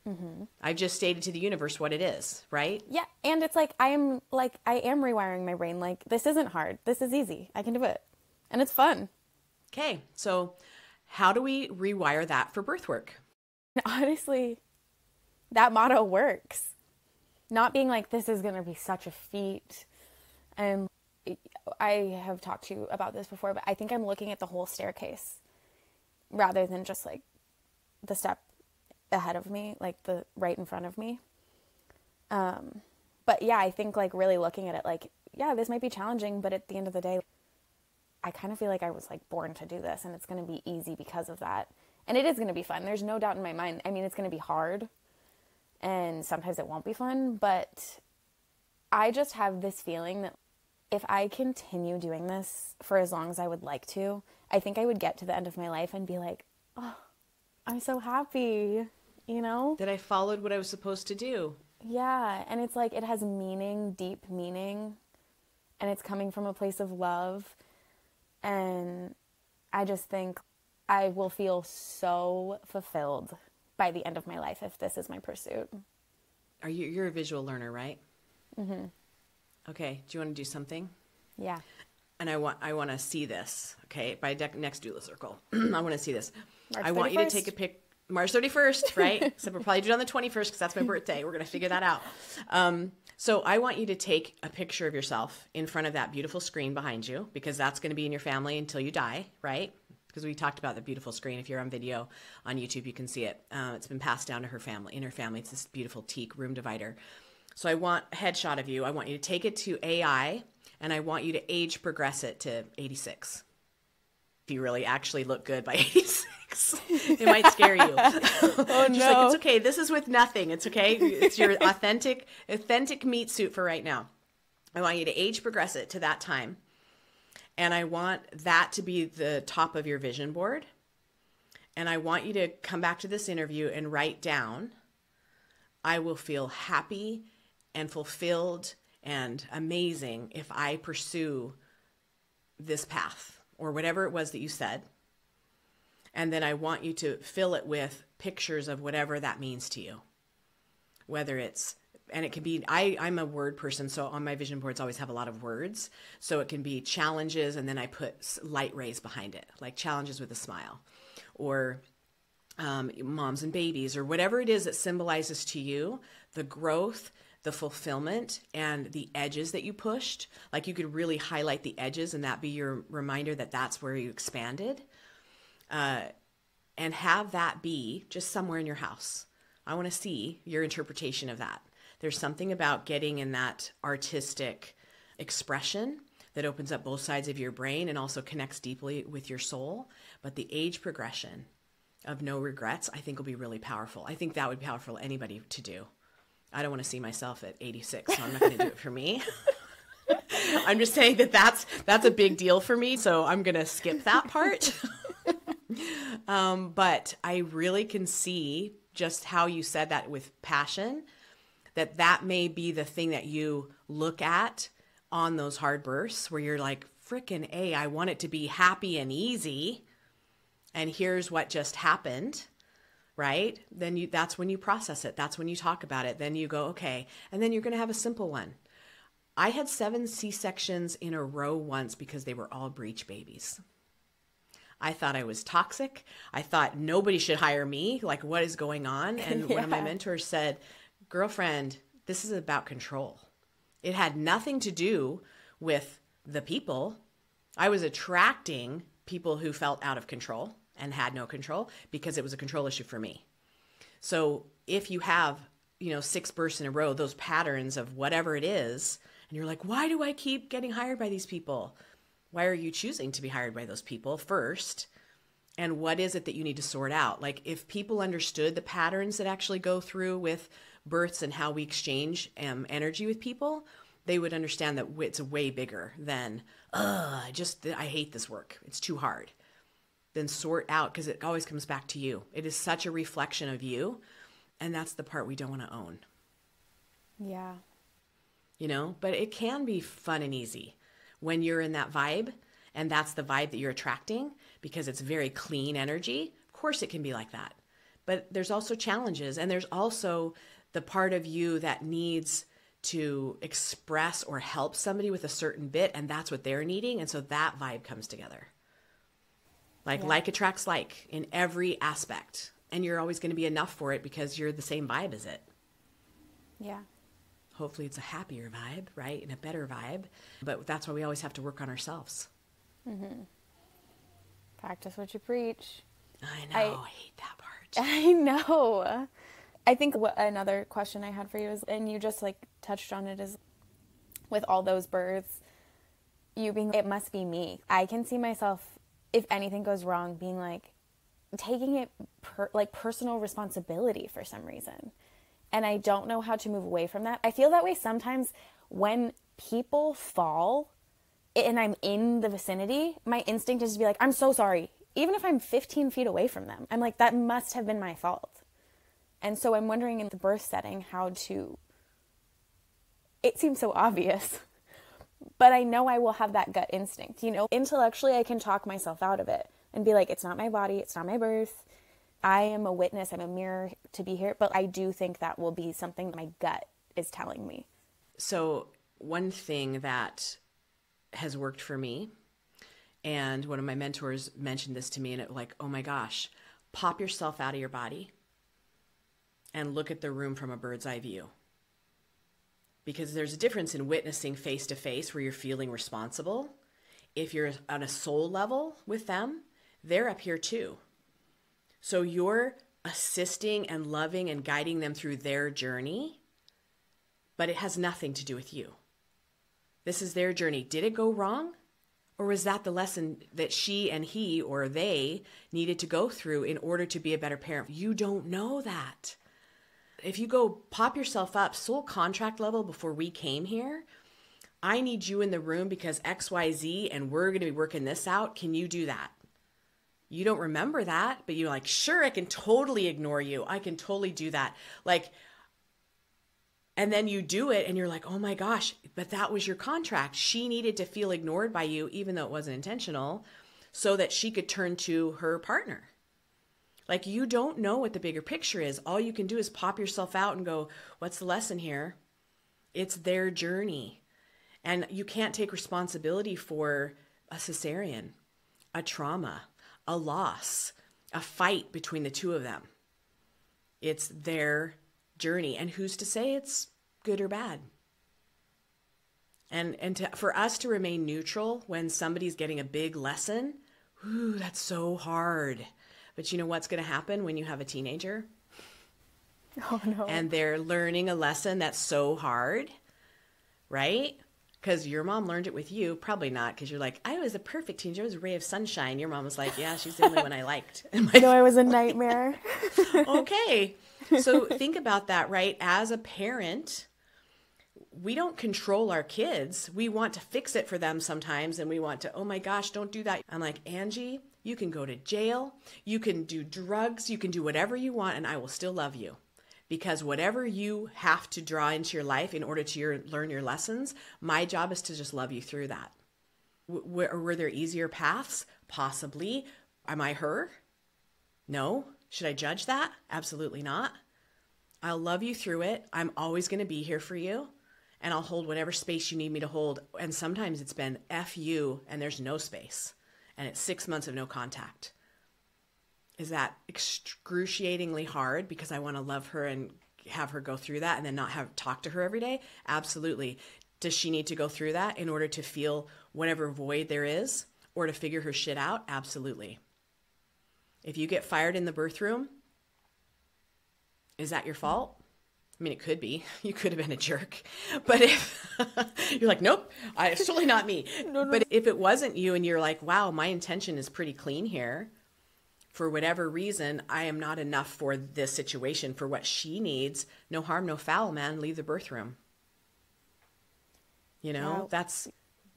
Mm-hmm. I've just stated to the universe what it is, right? Yeah, and it's I am rewiring my brain. This isn't hard. This is easy. I can do it, and it's fun. Okay, so how do we rewire that for birth work? Honestly, that motto works. Not being this is going to be such a feat. And I have talked to you about this before, but I think I'm looking at the whole staircase rather than just the step ahead of me, the right in front of me. But yeah, I think really looking at it yeah, this might be challenging, but at the end of the day, I kind of feel like I was born to do this, and it's going to be easy because of that. And it is going to be fun. There's no doubt in my mind. I mean, it's going to be hard, and sometimes it won't be fun, but I just have this feeling that if I continue doing this for as long as I would like to, I think I would get to the end of my life and be like, oh, I'm so happy, That I followed what I was supposed to do. Yeah, and it's it has meaning, deep meaning, and it's coming from a place of love. And I just think I will feel so fulfilled by the end of my life if this is my pursuit. You're a visual learner, right? Mm-hmm. Okay. Do you want to do something? Yeah. And I want to see this. Okay. By next doula circle. I want to see this. March I want you to 31st. take a pic. March 31st, right? So we'll probably do it on the 21st because that's my birthday. We're going to figure that out. So I want you to take a picture of yourself in front of that beautiful screen behind you, because that's going to be in your family until you die, right? Because we talked about the beautiful screen. If you're on video on YouTube, you can see it. It's been passed down to her family. In her family, it's this beautiful teak room divider. So I want a headshot of you. I want you to take it to AI, and I want you to age progress it to 86. If you really actually look good by 86. It might scare you. Oh, Just no. like, it's okay. This is with nothing. It's okay. It's your authentic meat suit for right now. I want you to age progress it to that time. And I want that to be the top of your vision board. And I want you to come back to this interview and write down, I will feel happy and fulfilled and amazing if I pursue this path, or whatever it was that you said. And then I want you to fill it with pictures of whatever that means to you. Whether it's, and it can be, I'm a word person, so on my vision boards I always have a lot of words. So it can be challenges, and then I put light rays behind it, like challenges with a smile, or moms and babies, or whatever it is that symbolizes to you the growth, the fulfillment, and the edges that you pushed. Like you could really highlight the edges, and that be your reminder that that's where you expanded. And have that be just somewhere in your house. I want to see your interpretation of that. There's something about getting in that artistic expression that opens up both sides of your brain and also connects deeply with your soul. But the age progression of no regrets, I think will be really powerful. I think that would be powerful for anybody to do. I don't want to see myself at 86, so I'm not going to do it for me. I'm just saying that's a big deal for me, so I'm going to skip that part. But I really can see just how you said that with passion, that may be the thing that you look at on those hard bursts where you're like, frickin' A, I want it to be happy and easy. And here's what just happened, right? Then that's when you process it. That's when you talk about it. Then you go, okay. And then you're going to have a simple one. I had 7 C-sections in a row once because they were all breech babies. I thought I was toxic. I thought nobody should hire me. Like, what is going on? And Yeah. One of my mentors said, girlfriend, this is about control. It had nothing to do with the people. I was attracting people who felt out of control and had no control because it was a control issue for me. So if you have, 6 bursts in a row, those patterns of whatever it is, and you're like, why do I keep getting hired by these people? Why are you choosing to be hired by those people first? And what is it that you need to sort out? Like if people understood the patterns that actually go through with births and how we exchange energy with people, they would understand that it's way bigger than, I hate this work. It's too hard. Then sort out, because it always comes back to you. It is such a reflection of you. And that's the part we don't want to own. Yeah. But it can be fun and easy when you're in that vibe, and that's the vibe that you're attracting because it's very clean energy. Of course it can be like that. But there's also challenges, and there's also the part of you that needs to express or help somebody with a certain bit, and that's what they're needing. And so that vibe comes together. Like attracts like in every aspect. And you're always going to be enough for it because you're the same vibe as it. Yeah. Hopefully it's a happier vibe, right? And a better vibe. But that's why we always have to work on ourselves. Mm-hmm. Practice what you preach. I know. I hate that part. I know. I think another question I had for you is, and you just touched on it, is with all those births, you being, it must be me. I can see myself, if anything goes wrong, being taking it personal responsibility for some reason. And I don't know how to move away from that. I feel that way sometimes when people fall and I'm in the vicinity, my instinct is to be like, I'm so sorry. Even if I'm 15 feet away from them, I'm like, that must have been my fault. And so I'm wondering in the birth setting it seems so obvious, but I know I will have that gut instinct. Intellectually, I can talk myself out of it and be like, it's not my body, it's not my birth. I am a witness, I'm a mirror to be here. But I do think that will be something my gut is telling me. So one thing that has worked for me, and one of my mentors mentioned this to me, and it like, oh my gosh, pop yourself out of your body and look at the room from a bird's eye view. Because there's a difference in witnessing face to face where you're feeling responsible. If you're on a soul level with them, they're up here too. So you're assisting and loving and guiding them through their journey, but it has nothing to do with you. This is their journey. Did it go wrong? Or was that the lesson that she and he or they needed to go through in order to be a better parent? You don't know that. If you go pop yourself up soul contract level before we came here, I need you in the room because XYZ and we're going to be working this out. Can you do that? You don't remember that, but you're like, sure, I can totally ignore you. I can totally do that. And then you do it and you're like, oh my gosh, but that was your contract. She needed to feel ignored by you, even though it wasn't intentional, so that she could turn to her partner. Like, you don't know what the bigger picture is. All you can do is pop yourself out and go, what's the lesson here? It's their journey. And you can't take responsibility for a cesarean, a trauma, a loss, a fight between the two of them. It's their journey. And who's to say it's good or bad? For us to remain neutral when somebody's getting a big lesson, that's so hard. But you know what's going to happen when you have a teenager? Oh, no. And they're learning a lesson that's so hard, right? Because your mom learned it with you. Probably not, because you're like, I was a perfect teenager. I was a ray of sunshine. Your mom was like, yeah, she's the only one I liked. No, I was a nightmare. Okay. So think about that, right? As a parent, we don't control our kids. We want to fix it for them sometimes. And we want to, oh my gosh, don't do that. I'm like, Angie, you can go to jail. You can do drugs. You can do whatever you want. And I will still love you. Because whatever you have to draw into your life in order to learn your lessons, my job is to just love you through that. Were there easier paths? Possibly. Am I her? No. Should I judge that? Absolutely not. I'll love you through it. I'm always going to be here for you. And I'll hold whatever space you need me to hold. And sometimes it's been F you and there's no space. And it's 6 months of no contact. Is that excruciatingly hard because I want to love her and have her go through that and then not talk to her every day? Absolutely. Does she need to go through that in order to feel whatever void there is or to figure her shit out? Absolutely. If you get fired in the birth room, is that your fault? I mean, it could be. You could have been a jerk. But if you're like, nope, it's totally not me. No. But if it wasn't you and you're like, wow, my intention is pretty clean here. For whatever reason, I am not enough for this situation, for what she needs. No harm, no foul, man. Leave the birth room. Wow. That's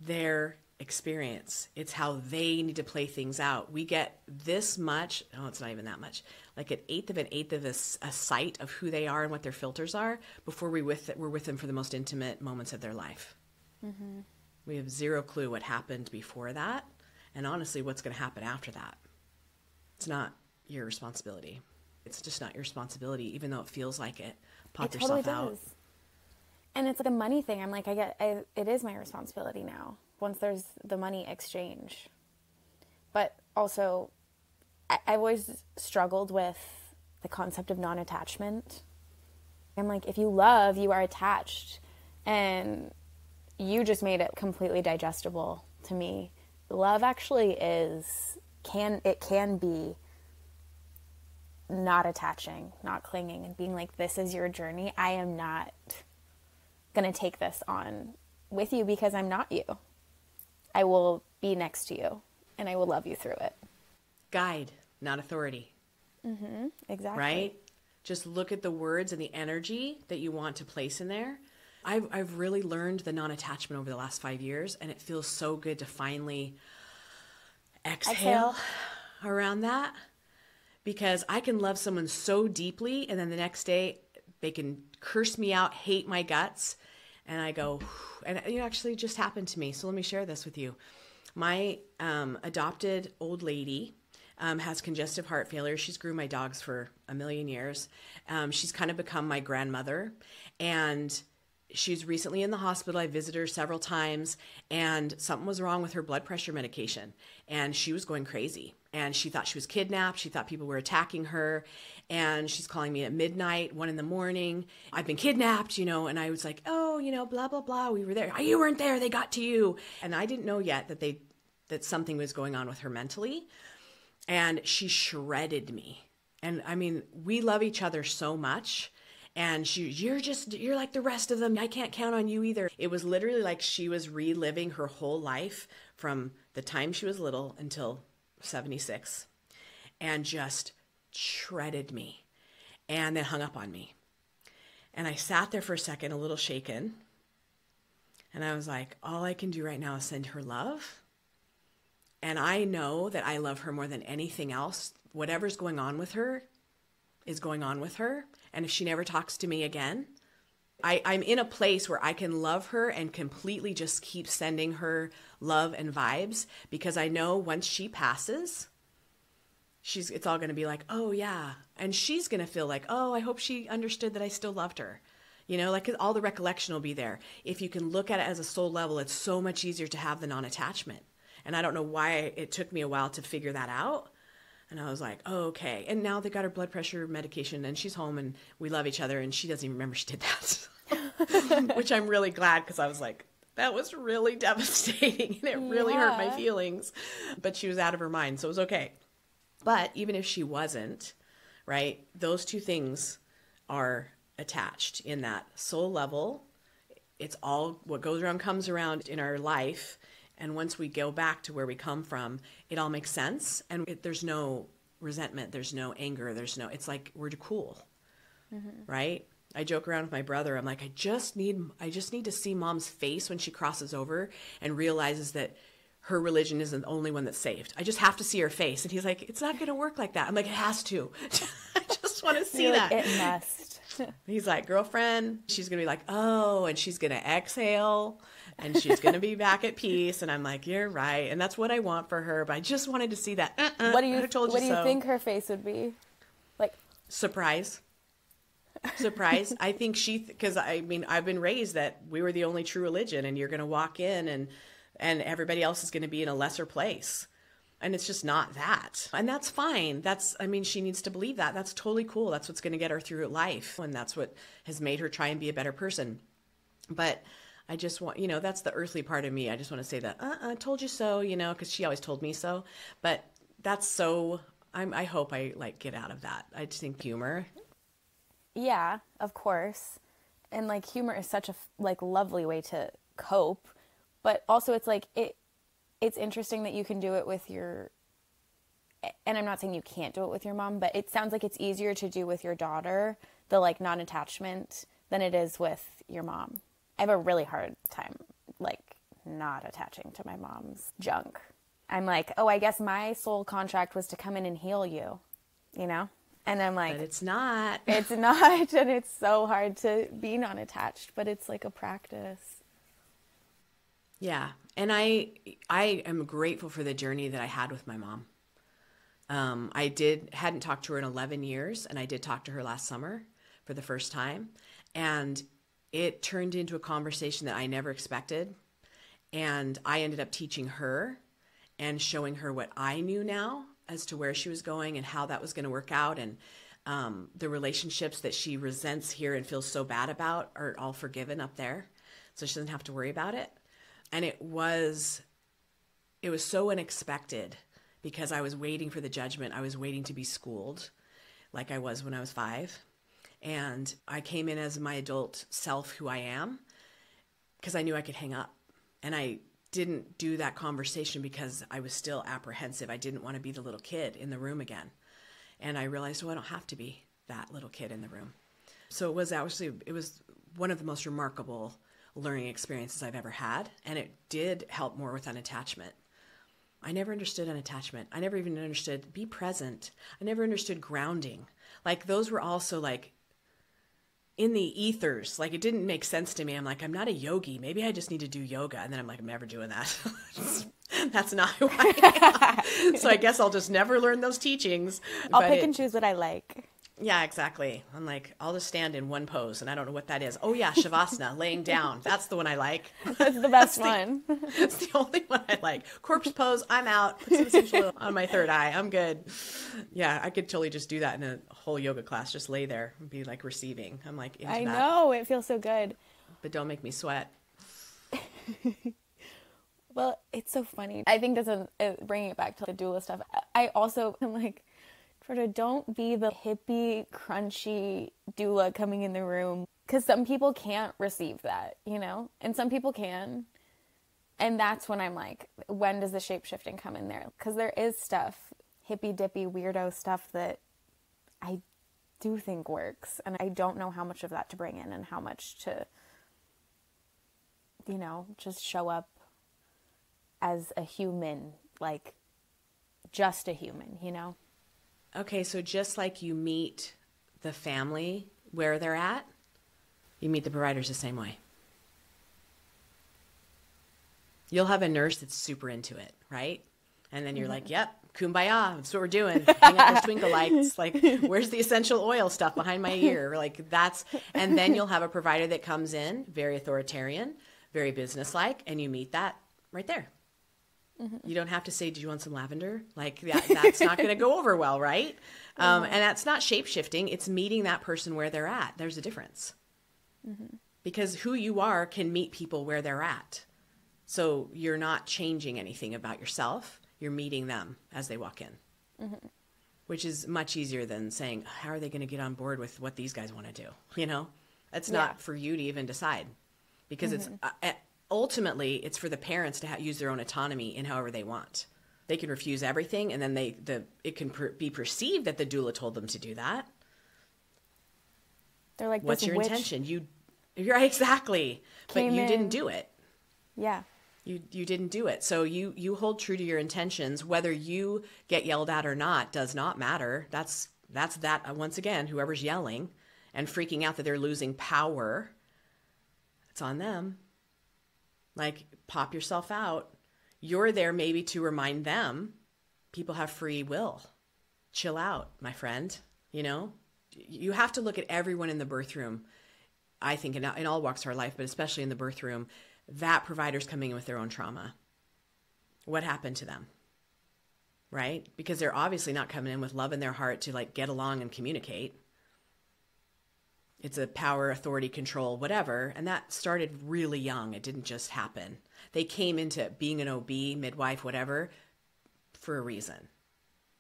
their experience. It's how they need to play things out. We get this much. Oh, it's not even that much. Like an eighth of a sight of who they are and what their filters are before we're with them for the most intimate moments of their life. Mm-hmm. We have zero clue what happened before that. And honestly, what's going to happen after that. It's not your responsibility. It's just not your responsibility, even though it feels like it. Pop yourself out. Does. And it's like a money thing. I'm like, it is my responsibility now once there's the money exchange. But also, I've always struggled with the concept of non-attachment. I'm like, if you love, you are attached. And you just made it completely digestible to me. Love actually can be not attaching, not clinging, and being like, this is your journey. I am not going to take this on with you because I'm not you. I will be next to you and I will love you through it. Guide, not authority. Mm-hmm, exactly. Right? Just look at the words and the energy that you want to place in there. I've really learned the non-attachment over the last 5 years, and it feels so good to finally exhale around that, because I can love someone so deeply and then the next day they can curse me out, hate my guts, And I go, and it actually just happened to me. So let me share this with you. My adopted old lady has congestive heart failure. She's grew my dogs for a million years. She's kind of become my grandmother. And she's recently in the hospital. I visited her several times, and something was wrong with her blood pressure medication. And she was going crazy. And she thought she was kidnapped. She thought people were attacking her. And she's calling me at midnight, 1 a.m. I've been kidnapped, and I was like, oh, blah, blah, blah. We were there. Oh, you weren't there. They got to you. And I didn't know yet that something was going on with her mentally. And she shredded me. And I mean, we love each other so much. And you're like the rest of them. I can't count on you either. It was literally like she was reliving her whole life from the time she was little until 76, and just shredded me and then hung up on me. And I sat there for a second, a little shaken. And I was like, all I can do right now is send her love. And I know that I love her more than anything else. Whatever's going on with her is going on with her. And if she never talks to me again, I'm in a place where I can love her and completely just keep sending her love and vibes, because I know once she passes, it's all going to be like, oh yeah. And she's going to feel like, oh, I hope she understood that I still loved her. Like all the recollection will be there. If you can look at it as a soul level, it's so much easier to have the non-attachment. And I don't know why it took me a while to figure that out. And I was like, oh, okay. And now they got her blood pressure medication and she's home and we love each other and she doesn't even remember she did that. Which I'm really glad, because I was like, that was really devastating and it really hurt my feelings. But she was out of her mind, so it was okay. But even if she wasn't, right, those two things are attached in that soul level. It's all what goes around comes around in our life. And once we go back to where we come from, it all makes sense. And there's no resentment. There's no anger. It's like we're cool, right? I joke around with my brother. I'm like, I just need to see mom's face when she crosses over and realizes that her religion isn't the only one that's saved. I just have to see her face. And he's like, it's not going to work like that. I'm like, it has to. I just want to see that. Like, it must. He's like, girlfriend, she's going to be like, oh, and she's going to exhale and she's going to be back at peace. And I'm like, you're right. And that's what I want for her. But I just wanted to see that. What do you think her face would be? Like surprise. I think because I've been raised that we were the only true religion, and you're going to walk in and everybody else is going to be in a lesser place. And it's just not that. And that's fine. She needs to believe that. That's totally cool. That's what's going to get her through life. And that's what has made her try and be a better person. But I just want, that's the earthly part of me. I just want to say that, I told you so, because she always told me so. But that's so, I hope I get out of that. I just think humor. Yeah, of course. And humor is such a lovely way to cope. But also it's interesting that you can do it with your, and I'm not saying you can't do it with your mom, but it sounds like it's easier to do with your daughter, the non-attachment, than it is with your mom. I have a really hard time not attaching to my mom's junk. I'm like, oh, I guess my soul contract was to come in and heal you, And I'm like, but it's not. It's not, and it's so hard to be non-attached, but it's like a practice. Yeah. And I am grateful for the journey that I had with my mom. I hadn't talked to her in 11 years, and I did talk to her last summer for the first time. And it turned into a conversation that I never expected. And I ended up teaching her and showing her what I knew now as to where she was going and how that was going to work out. And the relationships that she resents here and feels so bad about are all forgiven up there. So she doesn't have to worry about it. And it was so unexpected, because I was waiting for the judgment. I was waiting to be schooled like I was when I was 5. And I came in as my adult self, who I am, because I knew I could hang up. And I didn't do that conversation because I was still apprehensive. I didn't want to be the little kid in the room again. And I realized, I don't have to be that little kid in the room. So it was one of the most remarkable learning experiences I've ever had. And it did help more with unattachment. I never understood unattachment. I never even understood be present. I never understood grounding. Those were also in the ethers. Like, it didn't make sense to me. I'm like, I'm not a yogi. Maybe I just need to do yoga. And then I'm like, I'm never doing that. That's not who I am. So I guess I'll just never learn those teachings. I'll pick and choose what I like. Yeah, exactly. I'm like, I'll just stand in one pose, and I don't know what that is. Oh yeah, Shavasana, laying down. That's the one I like. That's the best one. It's the only one I like. Corpse pose, I'm out. Put some essential oil on my third eye. I'm good. Yeah, I could totally just do that in a whole yoga class. Just lay there and be like receiving. I'm like into that. I know, it feels so good. But don't make me sweat. Well, it's so funny. I think that's bringing it back to the doula stuff. I also am like, Georgia, don't be the hippie, crunchy doula coming in the room. Because some people can't receive that, you know? And some people can. And that's when I'm like, when does the shape-shifting come in there? Because there is stuff, hippy-dippy, weirdo stuff that I do think works. And I don't know how much of that to bring in and how much to, you know, just show up as a human, like just a human, you know? Okay, so just like you meet the family where they're at, you meet the providers the same way. You'll have a nurse that's super into it, right? And then you're like, yep, kumbaya, that's what we're doing. Hang up those twinkle lights. Like, where's the essential oil stuff behind my ear? Like, that's, and then you'll have a provider that comes in, very authoritarian, very businesslike, and you meet that right there. Mm-hmm. You don't have to say, do you want some lavender? Like, that's not going to go over well, right? And that's not shape-shifting. It's meeting that person where they're at. There's a difference. Mm-hmm. Because who you are can meet people where they're at. So you're not changing anything about yourself. You're meeting them as they walk in, which is much easier than saying, how are they going to get on board with what these guys want to do? You know, that's not for you to even decide, because it's ultimately it's for the parents to use their own autonomy in however they want. They can refuse everything, and then it can be perceived that the doula told them to do that. They're like, what's your intention? You're exactly, but you didn't do it. Yeah. You didn't do it. So you hold true to your intentions. Whether you get yelled at or not does not matter. That's that, once again, whoever's yelling and freaking out that they're losing power, it's on them. Like, pop yourself out. You're there maybe to remind them people have free will. Chill out, my friend. You know, you have to look at everyone in the birth room, I think, in all walks of our life, but especially in the birth room, that provider's coming in with their own trauma. What happened to them? Right? Because they're obviously not coming in with love in their heart to like get along and communicate. It's a power, authority, control, whatever. And that started really young. It didn't just happen. They came into being an OB, midwife, whatever, for a reason.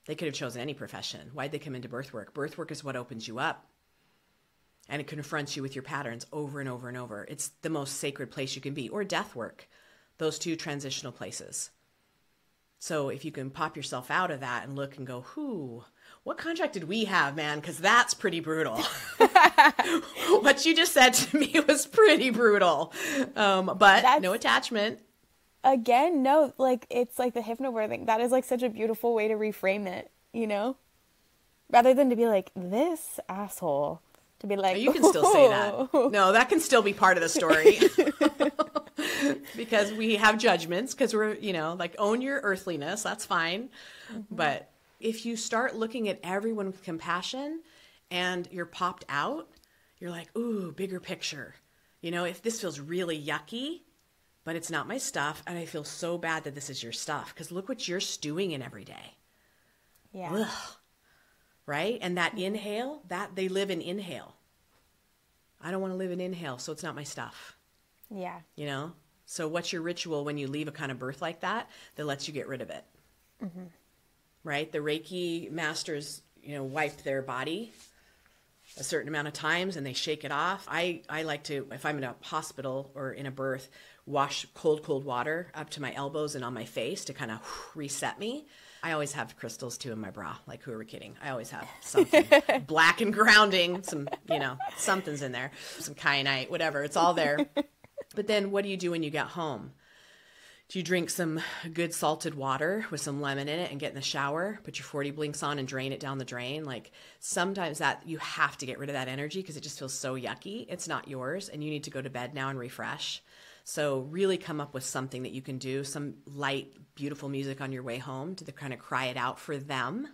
They could have chosen any profession. Why'd they come into birth work? Birth work is what opens you up. And it confronts you with your patterns over and over and over. It's the most sacred place you can be. Or death work. Those two transitional places. So if you can pop yourself out of that and look and go, what contract did we have, man? Because that's pretty brutal. What you just said to me was pretty brutal. But no attachment. Again, no, like, it's like the hypnobirthing. That is like such a beautiful way to reframe it, you know? Rather than to be like, this asshole. To be like, you can still say that. No, that can still be part of the story. Because we have judgments, because we're, you know, like, own your earthliness. That's fine. Mm-hmm. But if you start looking at everyone with compassion and you're popped out, you're like, ooh, bigger picture. You know, if this feels really yucky, but it's not my stuff, and I feel so bad that this is your stuff, because look what you're stewing in every day. Yeah. Ugh. Right? And that inhale, that they live in inhale. I don't want to live in inhale, so it's not my stuff. Yeah. You know? So what's your ritual when you leave a kind of birth like that lets you get rid of it? Mm-hmm. Right? The Reiki masters, you know, wipe their body a certain amount of times and they shake it off. I like to, if I'm in a hospital or in a birth, wash cold water up to my elbows and on my face to kind of reset me. I always have crystals too in my bra. Like, who are we kidding? I always have something black and grounding, some, you know, something's in there, some kyanite, whatever. It's all there. But then what do you do when you get home? Do you drink some good salted water with some lemon in it and get in the shower, put your 40 blinks on and drain it down the drain? Like sometimes that you have to get rid of that energy because it just feels so yucky. It's not yours and you need to go to bed now and refresh. So really come up with something that you can do, some light, beautiful music on your way home to kind of cry it out for them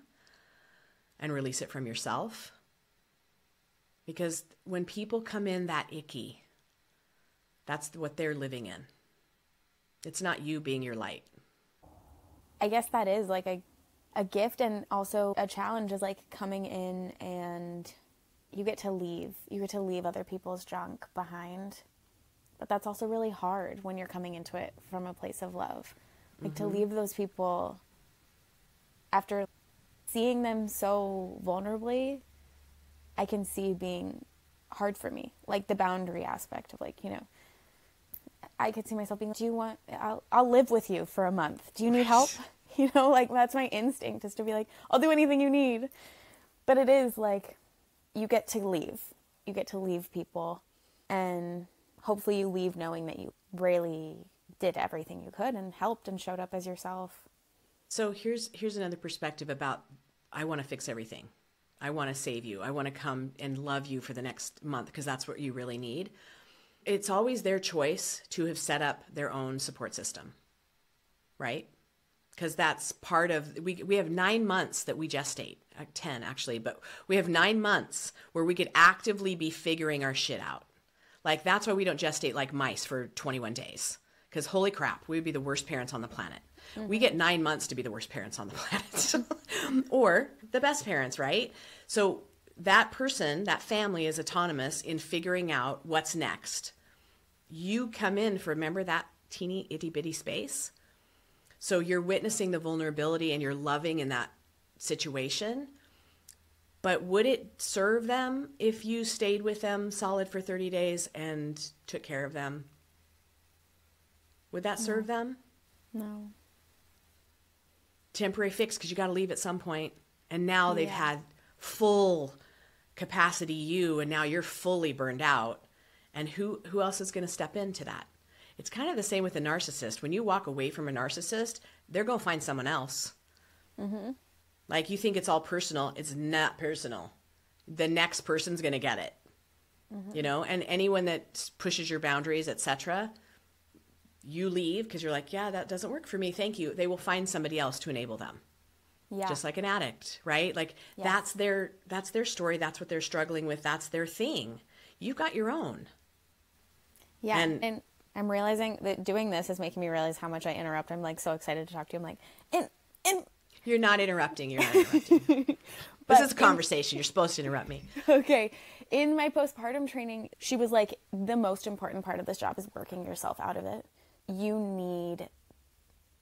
and release it from yourself. Because when people come in that icky, that's what they're living in. It's not you being your light. I guess that is like a gift and also a challenge is like coming in and you get to leave. You get to leave other people's junk behind. But that's also really hard when you're coming into it from a place of love. Like to leave those people after seeing them so vulnerably, I can see being hard for me. Like the boundary aspect of like, you know, I could see myself being, do you want, I'll live with you for a month. Do you need help? You know, like that's my instinct is to be like, I'll do anything you need. But it is like, you get to leave. You get to leave people and hopefully you leave knowing that you really did everything you could and helped and showed up as yourself. So here's another perspective about, I want to fix everything. I want to save you. I want to come and love you for the next month because that's what you really need. It's always their choice to have set up their own support system, right? Because that's part of, we have 9 months that we gestate, 10 actually, but we have 9 months where we could actively be figuring our shit out. Like that's why we don't gestate like mice for 21 days. Because holy crap, we would be the worst parents on the planet. Mm-hmm. We get 9 months to be the worst parents on the planet. Or the best parents, right? So that person, that family is autonomous in figuring out what's next. You come in for, remember that teeny itty bitty space? So you're witnessing the vulnerability and you're loving in that situation. But would it serve them if you stayed with them solid for 30 days and took care of them? Would that serve them? No. Temporary fix because you got to leave at some point. And now they've had full capacity you, and now you're fully burned out. And who else is going to step into that? It's kind of the same with a narcissist. When you walk away from a narcissist, they're going to find someone else. Mm-hmm. Like you think it's all personal. It's not personal. The next person's going to get it. Mm-hmm. You know, and anyone that pushes your boundaries, etc., you leave because you're like, yeah, that doesn't work for me. Thank you. They will find somebody else to enable them. Yeah. Just like an addict, right? Like that's their story. That's what they're struggling with. That's their thing. You've got your own. Yeah. And I'm realizing that doing this is making me realize how much I interrupt. I'm like so excited to talk to you. I'm like, and you're not interrupting. You're not interrupting. This is a conversation. You're supposed to interrupt me. Okay. In my postpartum training, she was like, the most important part of this job is working yourself out of it. You need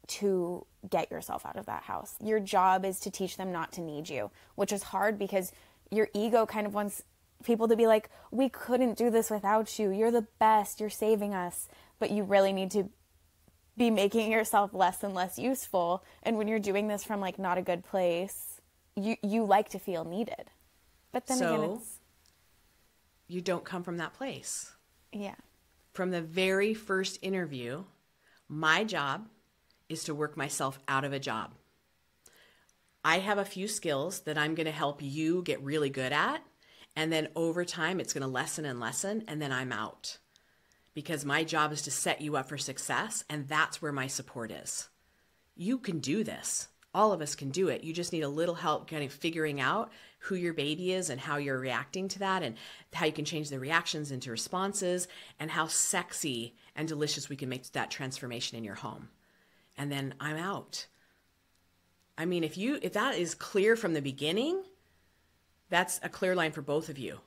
to get yourself out of that house. Your job is to teach them not to need you, which is hard because your ego kind of wants people to be like, we couldn't do this without you. You're the best. You're saving us. But you really need to be making yourself less and less useful. And when you're doing this from like not a good place, you like to feel needed. But then again, you don't come from that place. Yeah. From the very first interview, my job is to work myself out of a job. I have a few skills that I'm going to help you get really good at. And then over time, it's going to lessen and lessen. And then I'm out. Because my job is to set you up for success. And that's where my support is. You can do this. All of us can do it. You just need a little help kind of figuring out who your baby is and how you're reacting to that and how you can change the reactions into responses and how sexy and delicious we can make that transformation in your home. And then I'm out. I mean, if that is clear from the beginning, that's a clear line for both of you.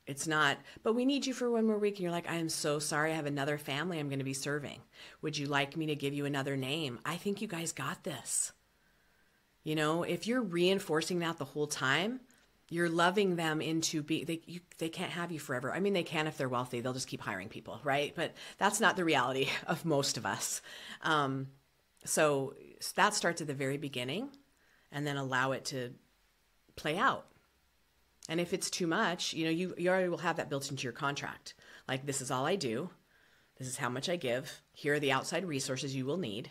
It's not, but we need you for one more week. And you're like, I am so sorry. I have another family I'm going to be serving. Would you like me to give you another name? I think you guys got this. You know, if you're reinforcing that the whole time, you're loving them into they can't have you forever. I mean, they can if they're wealthy. They'll just keep hiring people, right? But that's not the reality of most of us. So that starts at the very beginning and then allow it to play out. And if it's too much, you know, you already will have that built into your contract. Like, this is all I do. This is how much I give. Here are the outside resources you will need.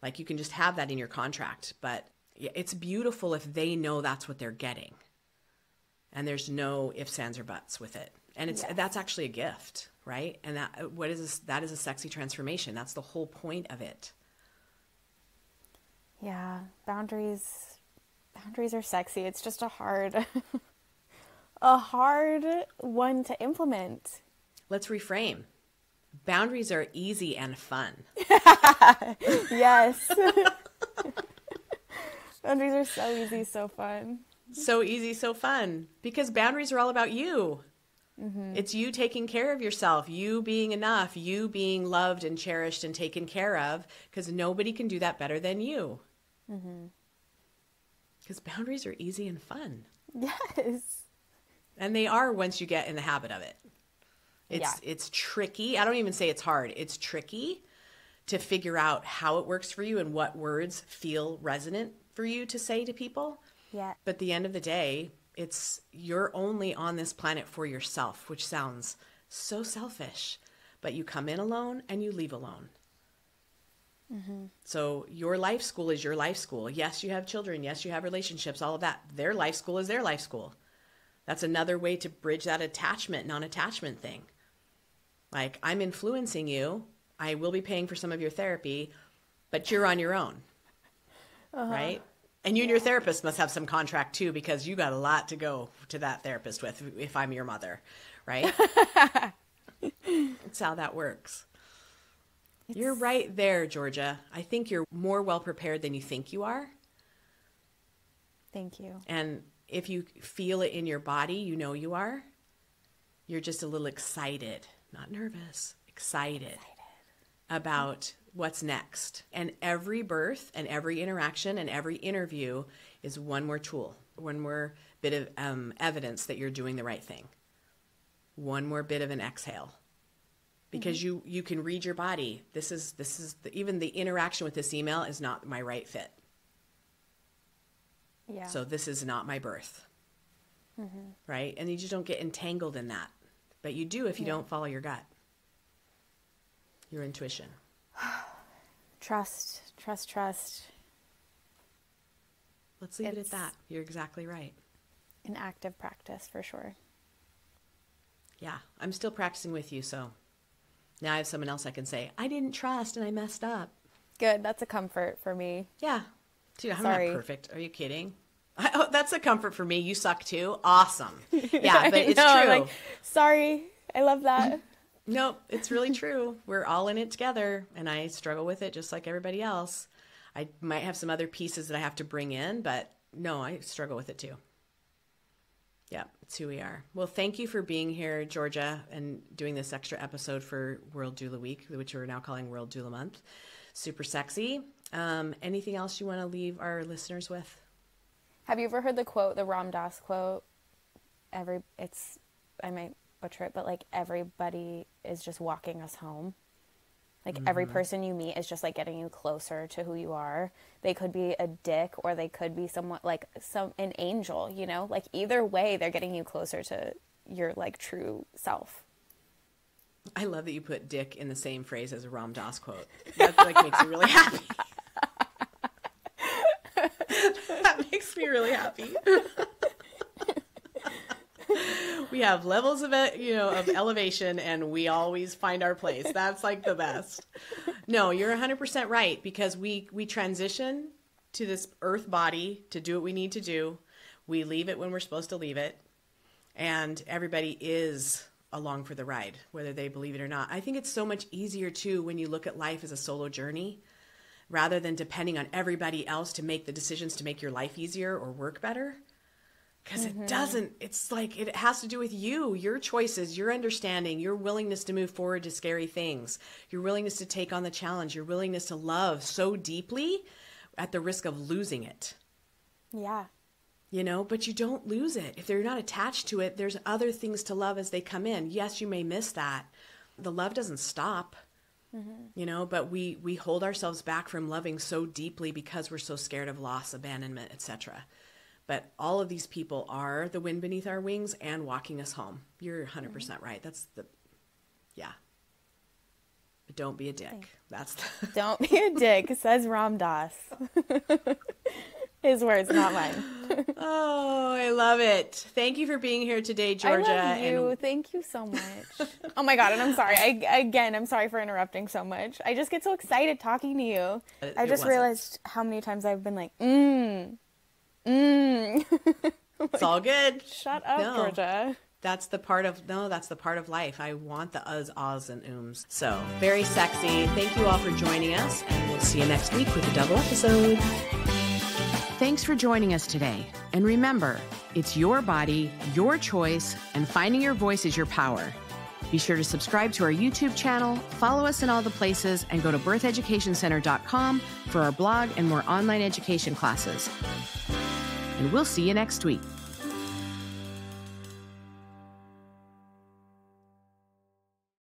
Like, you can just have that in your contract, but it's beautiful if they know that's what they're getting. And there's no ifs, ands, or buts with it. And that's actually a gift, right? And that is a sexy transformation. That's the whole point of it. Yeah, boundaries are sexy. It's just a hard one to implement. Let's reframe. Boundaries are easy and fun. Yes. Boundaries are so easy, so fun. So easy, so fun. Because boundaries are all about you. Mm-hmm. It's you taking care of yourself, you being enough, you being loved and cherished and taken care of, because nobody can do that better than you. Because boundaries are easy and fun. Yes. And they are once you get in the habit of it. It's tricky. I don't even say it's hard. It's tricky to figure out how it works for you and what words feel resonant for you to say to people. Yeah. But at the end of the day, you're only on this planet for yourself, which sounds so selfish, but you come in alone and you leave alone. So your life school is your life school. Yes, you have children. Yes, you have relationships, all of that. Their life school is their life school. That's another way to bridge that attachment, non-attachment thing. Like, I'm influencing you. I will be paying for some of your therapy, but you're on your own, right? And you and your therapist must have some contract too, because you got a lot to go to that therapist with if I'm your mother, right? That's how that works. You're right there, Georgia. I think you're more well prepared than you think you are. Thank you. And if you feel it in your body, you know you are. You're just a little excited, not nervous, excited about what's next. And every birth and every interaction and every interview is one more tool, one more bit of evidence that you're doing the right thing. One more bit of an exhale. Because you can read your body. Even the interaction with this email is not my right fit. Yeah. So this is not my birth. Right? And you just don't get entangled in that. But you do if you don't follow your gut. Your intuition. Trust. Let's leave it at that. You're exactly right. An active practice for sure. Yeah. I'm still practicing with you, so now I have someone else I can say, I didn't trust and I messed up. Good. That's a comfort for me. Yeah. Dude, I'm Sorry. not perfect. Are you kidding? That's a comfort for me. You suck too. Awesome. Yeah, but it's true. I'm like, sorry. I love that. Nope, it's really true. We're all in it together, and I struggle with it just like everybody else. I might have some other pieces that I have to bring in, but no, I struggle with it too. Yeah, it's who we are. Well, thank you for being here, Georgia, and doing this extra episode for World Doula Week, which we're now calling World Doula Month. Super sexy. Anything else you want to leave our listeners with? Have you ever heard the quote, the Ram Dass quote? I might butcher it, but like, everybody is just walking us home. Like, every person you meet is just like getting you closer to who you are. They could be a dick, or they could be somewhat like an angel, you know? Like, either way, they're getting you closer to your like true self. I love that you put dick in the same phrase as a Ram Dass quote. That like makes me really happy. That makes me really happy. We have levels of it, of elevation, and we always find our place. That's like the best. No, you're 100% right, because we transition to this earth body to do what we need to do. We leave it when we're supposed to leave it, and everybody is along for the ride, whether they believe it or not. I think it's so much easier too when you look at life as a solo journey, rather than depending on everybody else to make the decisions to make your life easier or work better. Because it doesn't. It's like it has to do with you, your choices, your understanding, your willingness to move forward to scary things, your willingness to take on the challenge, your willingness to love so deeply at the risk of losing it. Yeah. But you don't lose it. If you're not attached to it, there's other things to love as they come in. Yes, you may miss that. The love doesn't stop, but we hold ourselves back from loving so deeply because we're so scared of loss, abandonment, etc. But all of these people are the wind beneath our wings and walking us home. You're 100% right. but don't be a dick. That's Don't be a dick, says Ram Dass. His words, not mine. Oh, I love it. Thank you for being here today, Georgia. I love you. Thank you so much. Oh my God, and I'm sorry. I'm sorry for interrupting so much. I just get so excited talking to you. I just realized how many times I've been like, It's all good. Shut up, Georgia. That's the part of life. I want the uhs, ahs, and ums. So, very sexy. Thank you all for joining us, and we'll see you next week with a double episode. Thanks for joining us today. And remember, it's your body, your choice, and finding your voice is your power. Be sure to subscribe to our YouTube channel, follow us in all the places, and go to birtheducationcenter.com for our blog and more online education classes. And we'll see you next week.